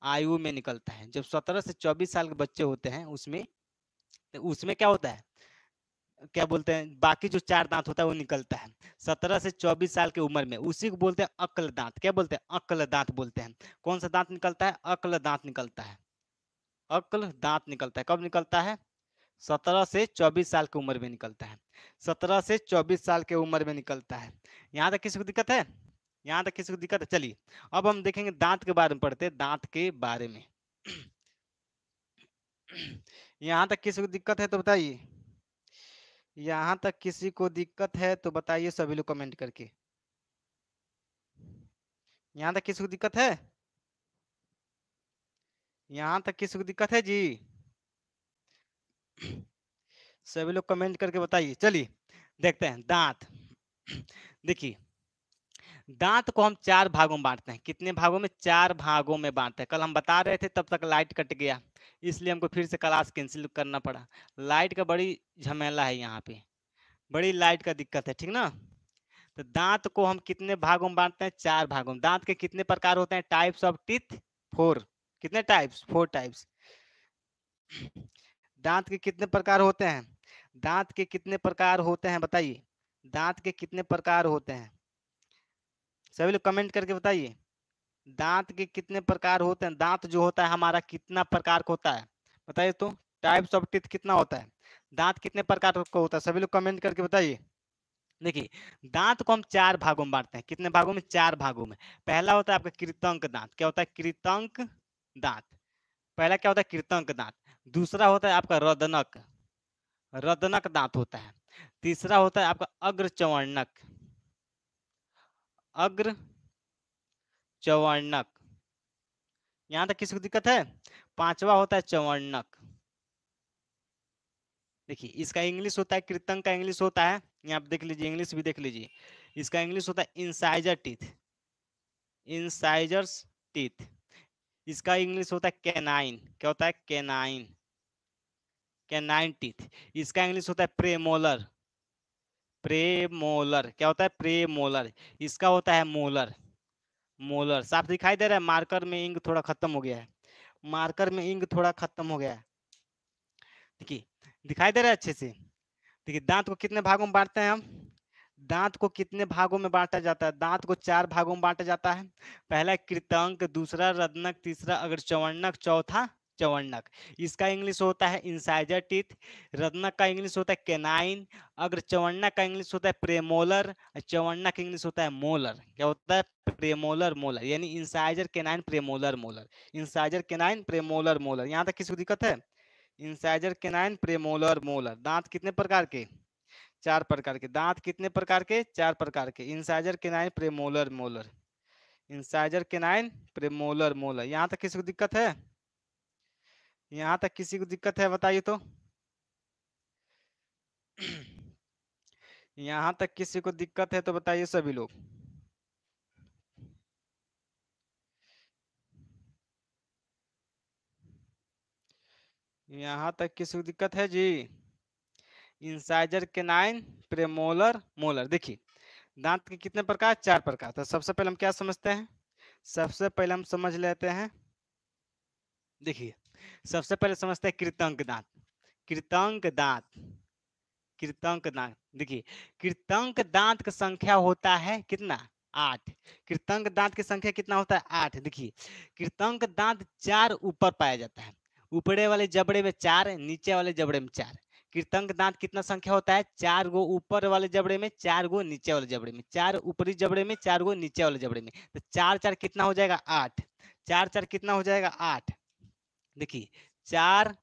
आयु में निकलता है। जब 17 से 24 साल के बच्चे होते हैं उसमें, तो उसमें क्या होता है, क्या बोलते हैं, बाकी जो 4 दांत होता है वो निकलता है 17 से 24 साल की उम्र में। उसी को बोलते हैं अक्ल दांत। क्या बोलते हैं? अक्ल दांत बोलते हैं। कौन सा दांत निकलता है? अक्ल दांत निकलता है। अक्ल दांत निकलता है। कब निकलता है? 17 से 24 साल की उम्र में निकलता है। 17 से 24 साल की उम्र में निकलता है। यहाँ तक किसी को दिक्कत है? यहाँ तक किसी को दिक्कत है? चलिए, अब हम देखेंगे दांत के बारे में, पढ़ते हैं दांत के बारे में। यहाँ तक किसी को दिक्कत है तो बताइए। यहाँ तक किसी को दिक्कत है तो बताइए सभी लोग कमेंट करके। यहाँ तक किसी को दिक्कत है? यहाँ तक किसी को दिक्कत है जी? सभी लोग कमेंट करके बताइए। चलिए देखते हैं दांत। देखिए, दांत को हम 4 भागों में बांटते हैं। कितने भागों में? 4 भागों में बांटते हैं। कल हम बता रहे थे, तब तक लाइट कट गया, इसलिए हमको फिर से क्लास कैंसिल करना पड़ा। लाइट का बड़ी झमेला है यहाँ पे, बड़ी लाइट का दिक्कत है, ठीक ना। तो दांत को हम कितने भागों में बांटते हैं? 4 भागों में। दांत के कितने प्रकार होते हैं? Types of teeth 4। कितने टाइप्स? 4 टाइप्स। दांत के कितने प्रकार होते हैं? दांत के कितने प्रकार होते हैं बताइए। दांत के कितने प्रकार होते हैं? सभी लोग कमेंट करके बताइए। दांत के कितने प्रकार होते हैं? दांत जो होता है हमारा कितना प्रकार का होता है बताइए तो। टाइप्स ऑफ टीथ कितना होता है? दांत कितने प्रकार का होता है? सभी लोग कमेंट करके बताइए। देखिए, दांत को हम 4 भागों में बांटते हैं। कितने भागों में? 4 भागों में। पहला होता है आपका कृतंक दांत। क्या होता है? कृतंक दांत। पहला क्या होता है? कृतंक दांत। दूसरा होता है आपका रदनक, रदनक दांत होता है। तीसरा होता है आपका अग्र चवर्णक, अग्र चवर्णक। यहां तक किसी को दिक्कत है? पांचवा होता है चवर्णक। देखिए इसका इंग्लिश होता है, कृतंक का इंग्लिश होता है, यहाँ आप देख लीजिए, इंग्लिश भी देख लीजिए। इसका इंग्लिश होता है इंसाइजर टीथ, इंसाइजर्स टीथ। इसका इंग्लिश होता है कैनाइन। क्या होता है? Canine, canine teeth. इसका इंग्लिश होता है प्रेमोलर, प्रेमोलर। क्या होता है? प्रेमोलर। इसका होता है मोलर, मोलर। साफ दिखाई दे रहा है? मार्कर में इंक थोड़ा खत्म हो गया है, मार्कर में इंक थोड़ा खत्म हो गया है। देखिए दिखाई दे रहा है अच्छे से? देखिए दांत को कितने भागों में बांटते हैं हम? दांत को कितने भागों में बांटा जाता है? दांत को 4 भागों में बांटा जाता है। पहला कृतंक, दूसरा रत्नक, तीसरा अगर चवर्णक, चौथा चवर्णक। इसका इंग्लिश होता है इंसाइजर टीथ। रत्नक का इंग्लिश होता है कैनाइन। अगर चवर्णक का इंग्लिश होता है प्रेमोलर। चवर्णक का इंग्लिश होता है मोलर। क्या होता है? प्रेमोलर मोलर, यानी incisor canine premolar molar, incisor canine premolar molar. यहाँ तक किसी को दिक्कत है? Incisor canine premolar molar. दांत कितने प्रकार के? 4 प्रकार के। दांत कितने प्रकार के? 4 प्रकार के। Incisor canine premolar molar, incisor canine premolar molar. यहाँ तक किसी को दिक्कत है? यहाँ तक किसी को दिक्कत है? बताइए तो। यहाँ तक किसी को दिक्कत है तो बताइए सभी लोग। यहाँ तक किसी को दिक्कत है जी? Incisor canine premolar molar. देखिए दांत के कितने प्रकार? 4 प्रकार। तो सबसे पहले हम क्या समझते हैं? सबसे पहले हम समझ लेते हैं, देखिए सबसे पहले समझते हैं कृतंक दांत। कृतंक दांत, कृतंक दांत। देखिए कृतंक दांत का संख्या होता है कितना? 8। कृतंक दांत की संख्या कितना होता है? 8। देखिए कृतंक दांत 4 ऊपर पाया जाता है। ऊपरे वाले जबड़े में 4, नीचे वाले जबड़े में 4। कृतंक दांत कितना संख्या होता है? 4 गो ऊपर वाले जबड़े में, 4 गो नीचे वाले जबड़े में। 4 ऊपरी जबड़े में, 4 गो नीचे वाले जबड़े में। तो 4 4 कितना हो जाएगा? 8। 4 4 कितना हो जाएगा? 8। देखिए 4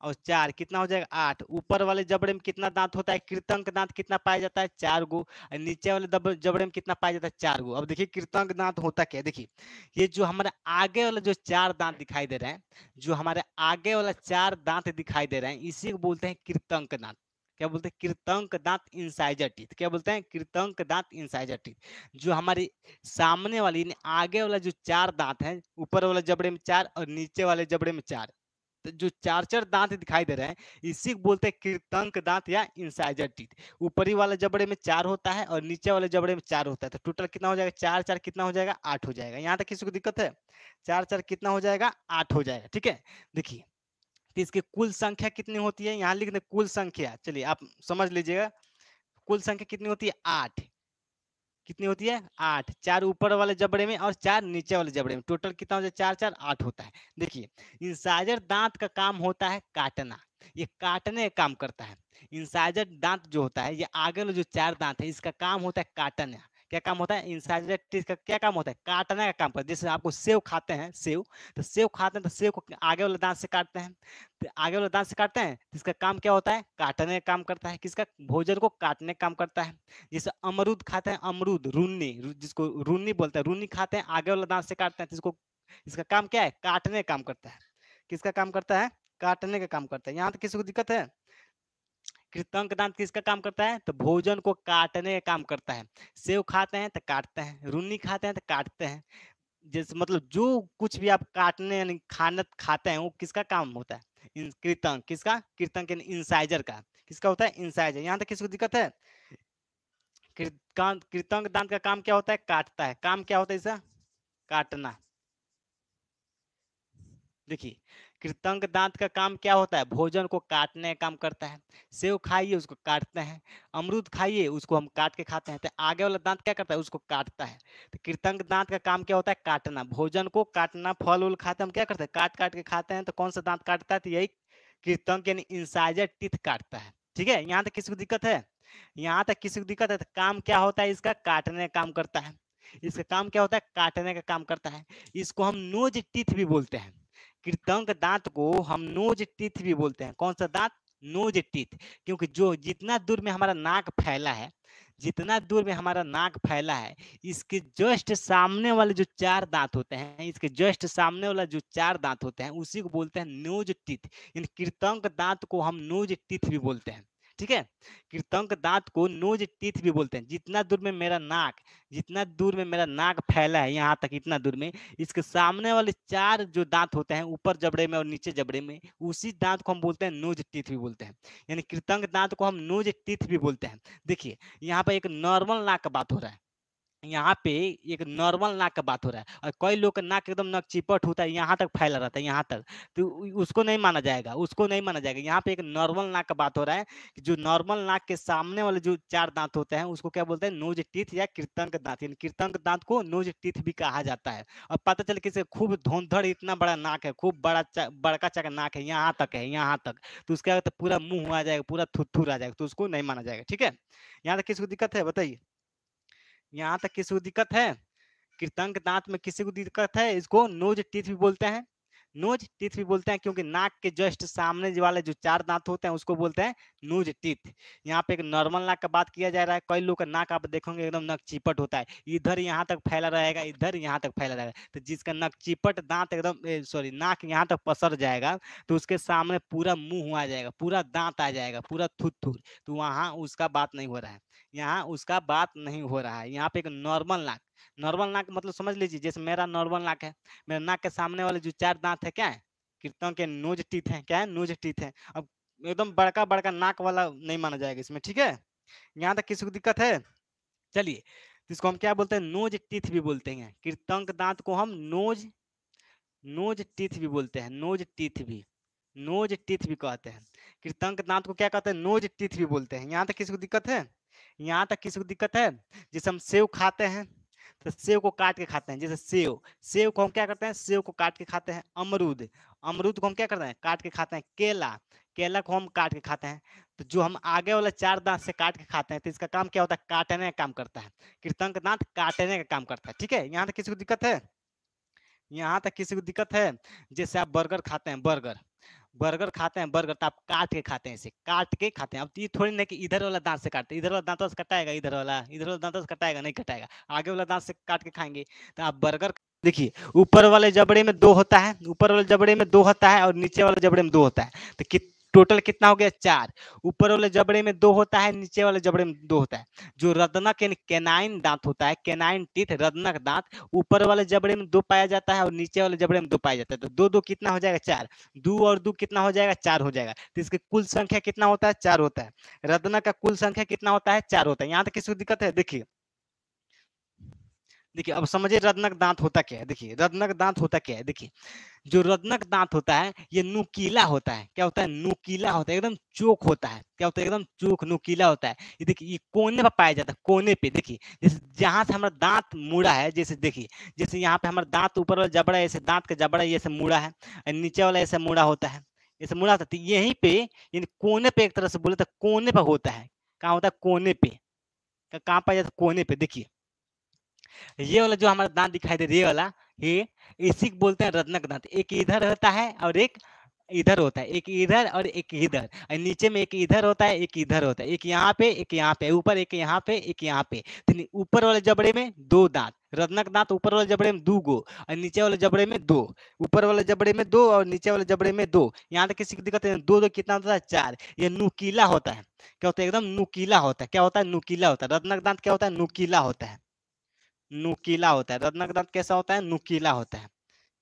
और 4 कितना हो जाएगा? 8। ऊपर वाले जबड़े में कितना दांत होता है? कृतंक दांत कितना पाया जाता है? 4 गो। और नीचे वाले जबड़े में कितना पाया जाता है? 4 गो। अब देखिए कृतंक दांत होता क्या है? देखिए ये जो हमारे आगे वाला जो 4 दांत दिखाई दे रहे हैं, जो हमारे आगे वाला 4 दांत दिखाई दे रहे हैं, इसी को बोलते हैं कृतंक दांत। क्या बोलते हैं? कृतंक दांत, इंसाइजर टीथ। क्या बोलते हैं? कृतंक दांत, इंसाइजर टीथ। जो हमारे सामने वाली आगे वाला जो 4 दांत है, ऊपर वाले जबड़े में 4 और नीचे वाले जबड़े में 4, जो 4 4 दांत दिखाई दे रहे हैं, इसी को बोलते हैं कृतंक दांत या इंसाइजर टीथ। ऊपरी वाले जबड़े में 4 होता है और नीचे वाले जबड़े में 4 होता है। तो टोटल कितना हो जाएगा? 4 4 कितना हो जाएगा? 8 हो जाएगा। यहाँ तक किसी को दिक्कत है? 4 4 कितना हो जाएगा? 8 हो जाएगा। ठीक है। देखिए तो इसकी कुल संख्या कितनी होती है? यहाँ लिख दे कुल संख्या। चलिए आप समझ लीजिएगा, कुल संख्या कितनी होती है? 8। कितनी होती है? 8। 4 ऊपर वाले जबड़े में और 4 नीचे वाले जबड़े में। टोटल कितना हो जाए? 4 4 8 होता है। देखिए इंसाइजर दांत का काम होता है काटना, ये काटने का काम करता है। इंसाइजर दांत जो होता है, ये आगे वाले जो 4 दांत है, इसका काम होता है काटना। क्या काम होता है? इंसाइजर टीथ का क्या काम होता है? काटने का काम करता है। जैसे आपको सेव खाते हैं, सेव, तो सेव खाते हैं तो सेव को आगे वाले दांत से काटते हैं। तो आगे वाले दांत से काटते हैं तो इसका काम क्या होता है? काटने का काम करता है। किसका? भोजन को काटने का काम करता है। जैसे अमरूद खाते हैं, अमरूद, रुन्नी, जिसको रुन्नी बोलते हैं, रुन्नी खाते हैं, आगे वाला दांत से काटते हैं, जिसको, इसका काम क्या है? काटने का काम करता है। किसका काम करता है? काटने का काम करता है। यहाँ तक किसी को दिक्कत है? कृतंक दांत किसका काम करता है? तो भोजन को काटने का काम करता है। सेव खाते हैं तो काटते हैं, रुन्नी खाते हैं तो काटते हैं। जैसे मतलब जो कुछ भी आप काटने यानी खाना खाते हैं, वो किसका काम होता है? कृतंक। किसका? कृतंक यानी इंसाइजर का। किसका होता है? इंसाइजर। यहाँ तक किसी को दिक्कत है? कृतंक दांत का काम क्या होता है? काटता है। काम क्या होता है इसका? काटना। देखिए कृतंक दांत का काम क्या होता है? भोजन को काटने का काम करता है। सेव खाइए उसको काटते हैं, अमरूद खाइए उसको हम काट के खाते हैं। तो आगे वाला दांत क्या करता है? उसको काटता है। तो कृतंक दांत का काम क्या होता है? काटना, भोजन को काटना। फल उल खाते हैं हम क्या करते हैं? काट काट के खाते हैं। तो कौन सा दांत काटता है? तो यही कृतंक यानी इंसाइजर टीथ काटता है। ठीक है। यहाँ तक किसी को दिक्कत है? यहाँ तक किसी को दिक्कत है? तो काम क्या होता है इसका? काटने का काम करता है। इसका काम क्या होता है? काटने का काम करता है। इसको हम नोज टीथ भी बोलते हैं। कृतंक दांत को हम नोज टीथ भी बोलते हैं। कौन सा दांत? Nose teeth. क्योंकि जो जितना दूर में हमारा नाक फैला है, जितना दूर में हमारा नाक फैला है, इसके जस्ट सामने वाले जो चार दांत होते हैं, इसके जस्ट सामने वाला जो चार दांत होते हैं, उसी को बोलते हैं नोज टीथ। इन कृतंक दांत को हम नोज टीथ भी बोलते हैं। ठीक है, कृतंक दांत को नोज टीथ भी बोलते हैं। जितना दूर में मेरा नाक, जितना दूर में मेरा नाक फैला है यहाँ तक, इतना दूर में इसके सामने वाले चार जो दांत होते हैं, ऊपर जबड़े में और नीचे जबड़े में, उसी दांत को हम बोलते हैं नोज टीथ भी बोलते हैं। यानी कृतंक दांत को हम नोज टीथ भी बोलते हैं। देखिए यहाँ पर एक नॉर्मल नाक का बात हो रहा है, यहाँ पे एक नॉर्मल नाक का बात हो रहा है, और कई लोग का नाक एकदम नक चिपट होता है, यहाँ तक फैला रहता है, यहाँ तक, तो उसको नहीं माना जाएगा, उसको नहीं माना जाएगा। यहाँ पे एक नॉर्मल नाक का बात हो रहा है कि जो नॉर्मल नाक के सामने वाले जो चार दांत होते हैं, उसको क्या बोलते हैं? नोज टीथ या कृतंक दांत। यानी कृतंक दांत को नोज टीथ भी कहा जाता है। अब पता चले किसी खूब धुंधड़ इतना बड़ा नाक है, खूब बड़का चका नाक है, यहाँ तक है, यहाँ तक, तो उसका तो पूरा मुंह आ जाएगा, पूरा थुथुर आ जाएगा, तो उसको नहीं माना जाएगा। ठीक है, यहाँ तक किसी को दिक्कत है? बताइए, यहाँ तक किसी को दिक्कत है? कृतंक दांत में किसी को दिक्कत है? इसको नोज टीथ भी बोलते हैं, नोज टीथ भी बोलते हैं, क्योंकि नाक के जस्ट सामने वाले जो चार दांत होते हैं उसको बोलते हैं नोज टीथ। यहाँ पे एक नॉर्मल नाक का बात किया जा रहा है। कई लोग का नाक आप देखोगे एकदम नक चिपट होता है, इधर यहाँ तक फैला रहेगा, इधर यहाँ तक फैला रहेगा। तो जिसका नक चिपट दांत एकदम सॉरी नाक यहाँ तक पसर जाएगा, तो उसके सामने पूरा मुंह आ जाएगा, पूरा दांत आ जाएगा, पूरा थुथुर, तो वहाँ उसका बात नहीं हो रहा है, यहाँ उसका बात नहीं हो रहा है। यहाँ पे एक नॉर्मल नाक, नॉर्मल नाक मतलब समझ लीजिए जैसे मेरा नॉर्मल नाक है, मेरे नाक के सामने वाले जो चार दांत है क्या है? कृतंक के नोज टीथ है। क्या है? नोज टीथ है। अब एकदम बड़का बड़का नाक वाला नहीं माना जाएगा इसमें। ठीक है, यहाँ तक किसी को दिक्कत है? चलिए, तो इसको हम क्या बोलते हैं? नोज टीथ भी बोलते हैं। कृतंक दांत को हम नोज नोज टीथ भी बोलते हैं, नोज टीथ भी, नोज टीथ भी कहते हैं। कृतंक दांत को क्या कहते हैं? नोज टीथ भी बोलते हैं। यहाँ तक किसी को दिक्कत है? यहाँ तक किसी को दिक्कत है? जैसे हम सेव खाते हैं, तो सेव को काट के खाते हैं, जैसे सेव, सेव को हम क्या करते हैं? सेव को काट के खाते हैं। अमरूद, अमरूद को हम क्या करते हैं? काट के खाते हैं। केला, केला को हम काट के खाते हैं। तो जो हम आगे वाला चार दांत से काट के खाते हैं, तो इसका काम क्या होता है? काटने का काम करता है। कृतंक दांत काटने का काम करता है। ठीक है, यहाँ तक किसी को दिक्कत है? यहाँ तक किसी को दिक्कत है? जैसे आप बर्गर खाते हैं, बर्गर, बर्गर खाते हैं, बर्गर तो आप काट के खाते हैं, इसे काट के खाते हैं। अब ये थोड़ी ना कि इधर वाला दांत से काटते हैं, इधर वाला दांतों से कटाएगा, इधर वाला दांतों से कटाएगा? नहीं कटाएगा, आगे वाला दांत से काट के खाएंगे। तो आप बर्गर देखिए, ऊपर वाले जबड़े में दो होता है, ऊपर वाले जबड़े में दो होता है, और नीचे वाले जबड़े में दो होता है। तो टोटल कितना हो गया? चार। ऊपर वाले जबड़े में दो होता है, नीचे वाले जबड़े में दो होता है। जो रदनक यानी कैनाइन दांत होता है, कैनाइन टीथ, रदनक दांत, ऊपर वाले जबड़े में दो पाया जाता है और नीचे वाले जबड़े में दो पाया जाता है। तो दो दो कितना हो जाएगा? चार। दो और दो कितना हो जाएगा? चार हो जाएगा। तो इसकी कुल संख्या कितना होता है? चार होता है। रदनक का कुल संख्या कितना होता है? चार होता है। यहाँ तक किसी को दिक्कत है? देखिए, देखिए अब समझिए रदनक दांत होता क्या है। देखिए रदनक दांत होता क्या है। देखिए जो रदनक दांत होता है ये नुकीला होता है। क्या होता है? नुकीला होता है, एकदम चोक होता है। क्या होता है? एकदम चोक नुकीला होता है। ये देखिए ये कोने पर पाया जाता है, कोने पे। देखिए जैसे जहां से हमारा दांत मुड़ा है, जैसे देखिए जैसे यहाँ पे हमारा दांत ऊपर वाला जबड़ा, ऐसे दांत का जबड़ा ऐसे मुड़ा है, और नीचे वाला ऐसे मुड़ा होता है, ऐसे मुड़ा होता है। यहीं पे यानी कोने पे, एक तरह से बोले तो कोने पर होता है। कहाँ होता है? कोने पे। कहाँ पाया जाता है? कोने पे। देखिए ये वाला जो हमारा दांत दिखाई दे रहा है, ये वाला, ये इसी को बोलते हैं रत्नक दांत। एक इधर होता है और एक इधर होता है, एक इधर और एक इधर, और नीचे में एक इधर होता है, एक इधर होता है, एक यहाँ पे, एक यहाँ पे, ऊपर एक यहाँ पे, एक यहाँ पे। तो ऊपर वाले जबड़े में दो दांत, रत्नक दांत ऊपर वाले जबड़े में दो गो, और नीचे वाले जबड़े में दो। ऊपर वाले जबड़े में दो और नीचे वाले जबड़े में दो। यहाँ तक किसी की दिक्कत है? दो दो कितना होता है? चार। ये नुकीला होता है। क्या होता है? एकदम नुकीला होता है। क्या होता है? नुकीला होता है। रत्नक दांत क्या होता है? नुकीला होता है, नुकीला होता है। रत्नक दांत कैसा होता है? नुकीला होता है।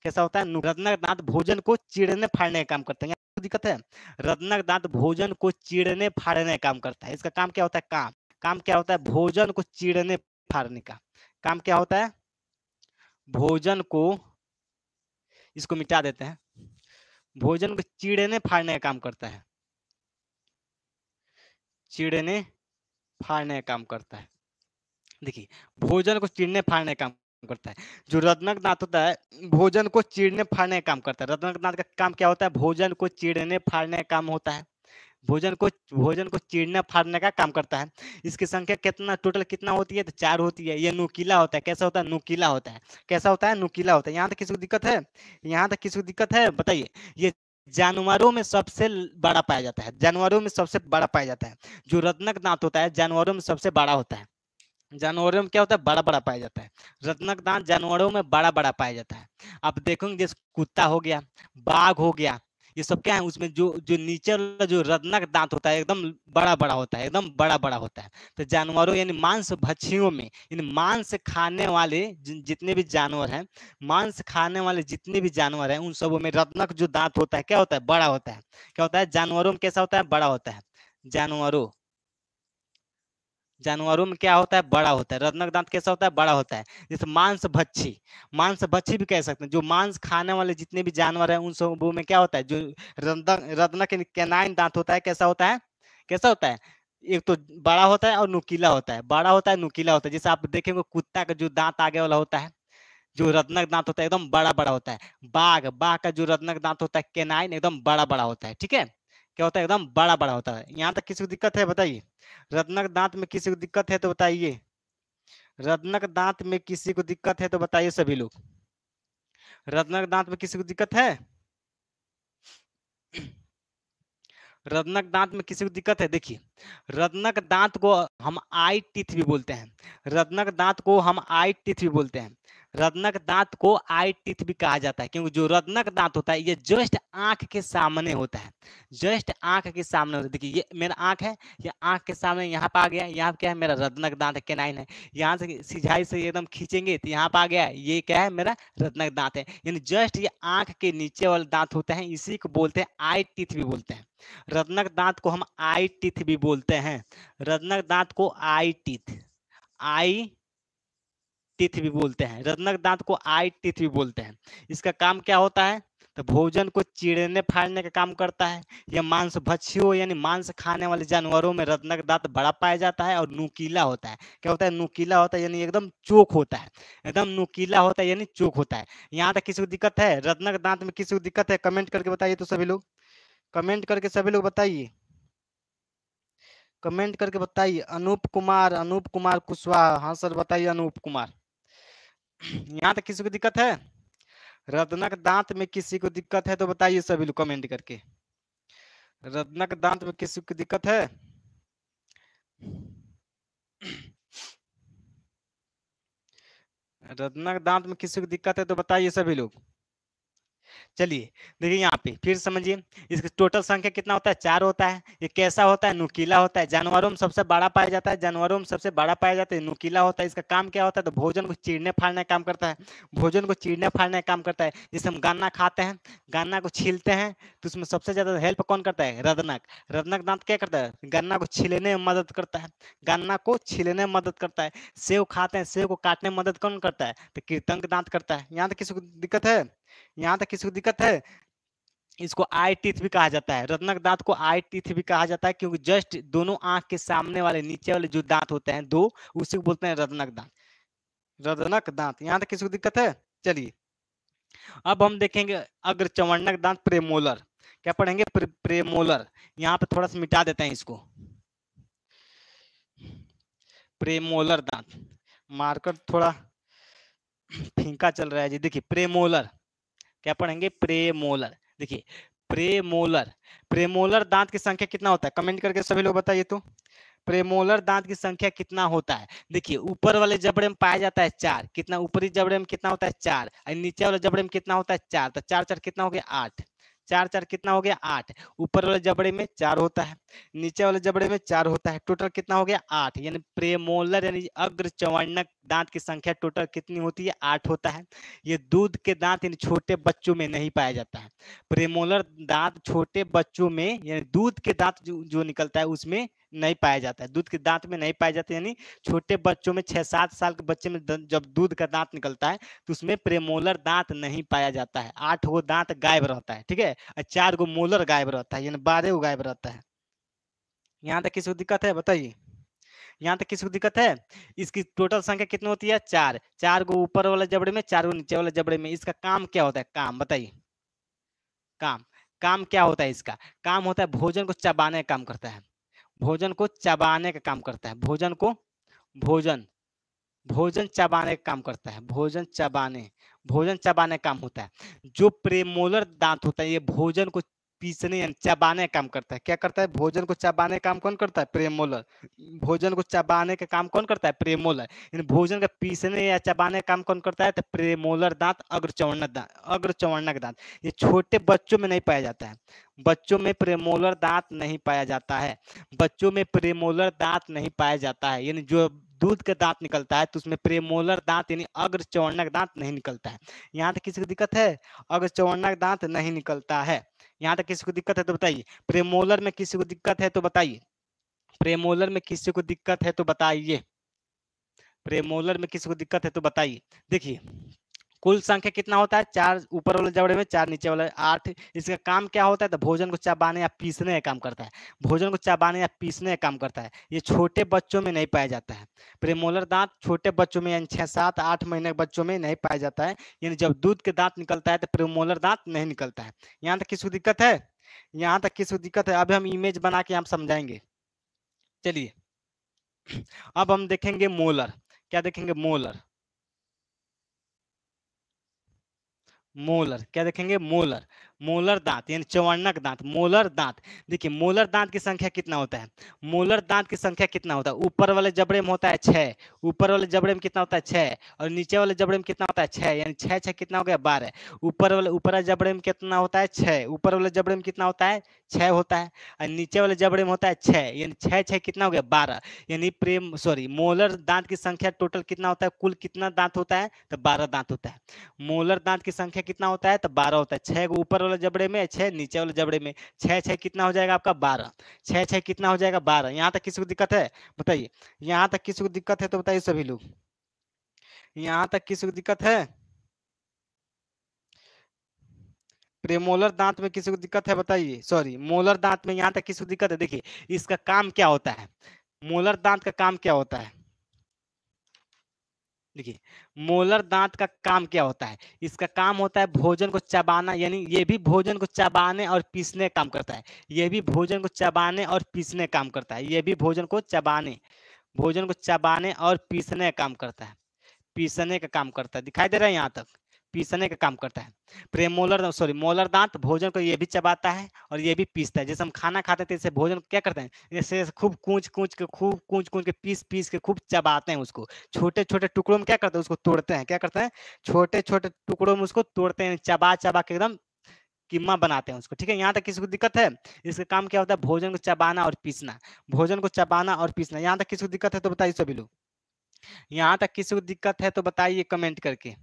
कैसा होता है? रत्नक दांत भोजन को चीरने फाड़ने का काम करता है। यहाँ दिक्कत है? रत्नक दांत भोजन को चीरने फाड़ने का काम करता है। इसका काम क्या होता है? काम, काम क्या होता है? भोजन को चीरने फाड़ने का काम क्या होता है? भोजन को, इसको मिटा देते हैं, भोजन को चीरने फाड़ने का काम करता है, चीरने फाड़ने का काम करता है। देखिए भोजन को चीरने फाड़ने का काम करता है। जो रत्नक दांत होता है भोजन को चीरने फाड़ने का काम करता है। रत्नक दांत का काम क्या होता है? भोजन को चीरने फाड़ने का काम होता है। भोजन को चीरने फाड़ने का काम करता है। इसकी संख्या कितना टोटल कितना होती है, तो 4 होती है। ये नुकीला होता है। कैसा होता है, नुकीला होता है। कैसा होता है, नुकीला होता है। यहाँ तक किसी को दिक्कत है, यहाँ तक किसी को दिक्कत है, बताइए। ये जानवरों में सबसे बड़ा पाया जाता है, जानवरों में सबसे बड़ा पाया जाता है। जो रत्नक दांत होता है जानवरों में सबसे बड़ा होता है। जानवरों में क्या होता है, बड़ा बड़ा पाया जाता है। रत्नक दांत जानवरों में बड़ा बड़ा पाया जाता है। आप देखोगे जैसे कुत्ता हो गया, बाघ हो गया, ये सब क्या है, उसमें जो जो नीचे वाला जो रत्नक दांत होता है एकदम बड़ा बड़ा होता है, एकदम बड़ा बड़ा होता है। तो जानवरों यानी मांस भक्षियों में, इन मांस खाने वाले जितने भी जानवर हैं, मांस खाने वाले जितने भी जानवर हैं, उन सबों में रत्नक जो दांत होता है क्या होता है, बड़ा होता है। क्या होता है, जानवरों में कैसा होता है, बड़ा होता है। जानवरों जानवरों में क्या होता है, बड़ा होता है। रत्नक दांत कैसा होता है, बड़ा होता है। जैसे मांस भक्षी भी कह सकते हैं। जो मांस खाने वाले जितने भी जानवर हैं, उन सबों में क्या होता है, जो रत्नक रत्नक कैनाइन दांत होता है, कैसा होता है, कैसा होता है, एक तो बड़ा होता है और नुकीला होता है। बड़ा होता है, नुकीला होता है। जैसे आप देखेंगे कुत्ता का जो दांत आगे वाला होता है, जो रत्नक दांत होता है, एकदम बड़ा बड़ा होता है। बाघ बाघ का जो रत्नक दांत होता है केनाइन, एकदम बड़ा बड़ा होता है। ठीक है, क्या होता है, एकदम बड़ा बड़ा होता है। यहाँ तक किसी को दिक्कत है, बताइए। रत्नक दांत में किसी को दिक्कत है तो बताइए। रत्नक दांत में किसी को दिक्कत है तो बताइए सभी लोग। रत्नक दांत में किसी को दिक्कत है, रत्नक दांत में किसी को दिक्कत है, देखिए। रत्नक दांत को हम आई टीथ भी बोलते हैं। रत्नक दांत को हम आई टीथ भी बोलते हैं। रत्नक दांत को आई टीथ भी कहा जाता है, क्योंकि जो रत्नक दांत होता है ये जस्ट आंख के सामने होता है। जस्ट आंख के सामने होता है। देखिए ये मेरा आंख है, ये आंख के सामने यहाँ पे आ गया। यहाँ क्या है, मेरा रत्नक दांत है, केनाइन है। यहाँ से सिझाई से एकदम खींचेंगे तो यहाँ पे आ गया, ये क्या है, मेरा रत्नक दांत है। यानी जस्ट ये आंख के नीचे वाले दांत होते हैं, इसी को बोलते हैं आई टीथ भी बोलते हैं। रत्नक दांत को हम आई टीथ भी बोलते हैं। रत्नक दांत को आई टीथ भी बोलते हैं। रत्नक दांत को आई टीथ भी बोलते हैं। इसका काम क्या होता है, तो भोजन को चीरने फाड़ने का काम करता है। यह मांस भक्षियों यानी मांस खाने वाले जानवरों में रत्नक दांत बड़ा पाया जाता है और नुकीला होता है। क्या होता है, नुकीला होता है, यानी एकदम चोक होता है। एकदम नुकीला होता है यानी चोक होता है। यहाँ तक किसी को दिक्कत है, रत्नक दांत में किसी को दिक्कत है, कमेंट करके बताइए तो सभी लोग। कमेंट करके सभी लोग बताइए, कमेंट करके बताइए। अनूप कुमार कुशवाहा, हाँ सर बताइए अनूप कुमार। यहाँ तक किसी को दिक्कत है, रत्नक दांत में किसी को दिक्कत है तो बताइए सभी लोग कमेंट करके। रत्नक दांत में किसी को दिक्कत है, रत्नक दांत में किसी को दिक्कत है तो बताइए सभी लोग। चलिए देखिए यहाँ पे फिर समझिए, इसकी टोटल संख्या कितना होता है, 4 होता है। ये कैसा होता है, नुकीला होता है। जानवरों में सबसे बड़ा पाया जाता है, जानवरों में सबसे बड़ा पाया जाता है, नुकीला होता है। इसका काम क्या होता है, तो भोजन को चीरने फाड़ने का काम करता है। भोजन को चीरने फाड़ने का काम करता है। जैसे हम गन्ना खाते हैं, गन्ना को छीलते हैं, तो उसमें सबसे ज्यादा हेल्प कौन करता है, रत्नक। रत्नक दांत क्या करता है, गन्ना को छीलने में मदद करता है। गन्ना को छीलने में मदद करता है। सेव खाते हैं, सेव को काटने में मदद कौन करता है, तो कृंतक दांत करता है। यहाँ तक किसी को दिक्कत है, यहाँ तक किसी को दिक्कत है। इसको आई टीथ भी कहा जाता है, रत्नक दांत को आई टीथ भी कहा जाता है, क्योंकि जस्ट दोनों आंख के सामने वाले नीचे वाले जो दांत होते हैं दो, उसी को बोलते हैं रत्नक दांत। रत्नक दांत, यहाँ तक किसी को दिक्कत है। चलिए अब हम देखेंगे अग्र चवर्णक दांत, प्रेमोलर। क्या पढ़ेंगे, प्रेमोलर। यहाँ पे थोड़ा सा मिटा देते हैं इसको। प्रेमोलर दांत, मार्कर थोड़ा फीका चल रहा है जी। देखिए प्रेमोलर, क्या पढ़ेंगे, प्रेमोलर। देखिए प्रेमोलर, प्रेमोलर दांत की संख्या कितना होता है, कमेंट करके सभी लोग बताइए तो। प्रेमोलर दांत की संख्या कितना होता है। देखिए ऊपर वाले जबड़े में पाया जाता है 4, कितना ऊपरी जबड़े में कितना होता है 4, और नीचे वाले जबड़े में कितना होता है 4, तो 4 4 कितना हो गया 8, 4 4 कितना हो गया 8। ऊपर वाले जबड़े में 4 होता है, नीचे वाले जबड़े में 4 होता है, टोटल कितना हो गया 8। यानी प्रेमोलर यानी अग्र चवर्णक दांत की संख्या टोटल कितनी होती है, 8 होता है। ये दूध के दांत यानी छोटे बच्चों में नहीं पाया जाता है। प्रेमोलर दांत छोटे बच्चों में यानी दूध के दांत जो निकलता है उसमें नहीं पाया जाता है, दूध के दांत में नहीं पाया जाता, यानी छोटे बच्चों में 6-7 साल के बच्चे में जब दूध का दांत निकलता है तो उसमें प्रेमोलर दांत नहीं पाया जाता है। 8 गो दांत गायब रहता है, ठीक है, और 4 गो मोलर गायब रहता है, यानी 12 गो गायब रहता है। यहाँ तक किसी को दिक्कत है, बताइए। यहाँ तक किसी को दिक्कत है। इसकी टोटल संख्या कितनी होती है, 4, 4 गो ऊपर वाले जबड़े में, 4 गो नीचे वाले जबड़े में। इसका काम क्या होता है, काम बताइए, काम काम क्या होता है इसका? काम होता है भोजन को चबाने का काम करता है, भोजन को चबाने का काम करता है, भोजन को भोजन भोजन चबाने का काम करता है, भोजन चबाने का काम होता है। जो प्रेमोलर दांत होता है ये भोजन को पीसने यानी चबाने का काम करता है। क्या करता है? भोजन को चबाने का काम कौन करता है? प्रेमोलर। भोजन को चबाने का काम कौन करता है? प्रेमोलर। यानी भोजन का पीसने या चबाने का काम कौन करता है? तो प्रेमोलर दांत, अग्रचवर्णक दांत। ये छोटे बच्चों में नहीं पाया जाता है, बच्चों में प्रेमोलर दांत नहीं पाया जाता है, बच्चों में प्रेमोलर दांत नहीं पाया जाता है। यानी जो दूध का दांत निकलता है तो उसमें प्रेमोलर दांत यानी अग्रचवर्णक दांत नहीं निकलता है। यहाँ तक किसी को दिक्कत है? अग्रचवर्णक दांत नहीं निकलता है। यहाँ तक किसी को दिक्कत है तो बताइए। प्रेमोलर में किसी को दिक्कत है तो बताइए, प्रेमोलर में किसी को दिक्कत है तो बताइए, प्रेमोलर में किसी को दिक्कत है तो बताइए। देखिए कुल संख्या कितना होता है? 4 ऊपर वाले जबड़े में, 4 नीचे वाले 8। इसका काम क्या होता है? तो भोजन को चबाने या पीसने का काम करता है, भोजन को चबाने या पीसने का काम करता है। ये छोटे बच्चों में नहीं पाया जाता है। प्रेमोलर दांत छोटे बच्चों में यानी 6, 7, 8 महीने के बच्चों में नहीं पाया जाता है। यानी जब दूध के दांत निकलता है तो प्रेमोलर दांत नहीं निकलता है। यहाँ तक किसी को दिक्कत है? यहाँ तक किसी को दिक्कत है? अभी हम इमेज बना के हम समझाएंगे। चलिए अब हम देखेंगे मोलर। क्या देखेंगे? मोलर। मोलर क्या देखेंगे? मोलर। मोलर दांत यानी चवर्णक दांत, मोलर दांत। देखिए मोलर दांत की संख्या कितना होता है? मोलर दांत की संख्या कितना होता है? ऊपर वाले जबड़े में होता है 6, ऊपर वाले जबड़े में कितना होता है? 6, और नीचे वाले जबड़े में कितना होता है? 6, यानी 6 6 कितना हो गया? 12। ऊपर वाले जबड़े में कितना होता है? 6, ऊपर वाले जबड़े में कितना होता है? 6 होता है, और नीचे वाले जबड़े में होता है 6, यानी 6 6 कितना हो गया? 12। यानी मोलर दांत की संख्या टोटल कितना होता है? कुल कितना दांत होता है? तो 12 दांत होता है। मोलर दांत की संख्या कितना होता है? तो 12 होता है। 6 ऊपर वाले जबड़े में, 6 नीचे वाले जबड़े में, 6 6 कितना हो जाएगा आपका? 12। 6 6 कितना हो जाएगा? 12। यहाँ तक किसी को दिक्कत है? बताइए। यहाँ तक किसी को दिक्कत है तो बताइए सभी लोग। यहाँ तक किसी को दिक्कत है? प्रेमोलर दांत में किसी को दिक्कत है? बताइए। सॉरी, मोलर दांत में यहाँ तक किसी को दिक्कत है? देखिए इसका काम क्या होता है? मोलर दांत का काम क्या होता है? देखिए मोलर दांत का काम क्या होता है? इसका काम होता है भोजन को चबाना, यानी ये भी भोजन को चबाने और पीसने काम करता है, ये भी भोजन को चबाने और पीसने काम करता है, ये भी भोजन को चबाने और पीसने का काम करता है, पीसने का काम करता है। दिखाई दे रहा है यहाँ तक? पीसने का काम करता है। मोलर दांत भोजन को ये भी चबाता है और ये भी पीसता है। जैसे हम खाना खाते थे जैसे भोजन क्या करते हैं? जैसे खूब कूच कूच के पीस के खूब चबाते हैं उसको। छोटे छोटे टुकड़ों में क्या करते हैं? उसको तोड़ते हैं। क्या करते हैं? छोटे छोटे टुकड़ों में उसको तोड़ते हैं, चबा चबा के एकदम कीमा बनाते हैं उसको। ठीक है, यहाँ तक किसी को दिक्कत है? इसका काम क्या होता है? भोजन को चबाना और पीसना, भोजन को चबाना और पीसना। यहाँ तक किसी को दिक्कत है तो बताइए सभी लोग। यहाँ तक किसी को दिक्कत है तो बताइए कमेंट करके।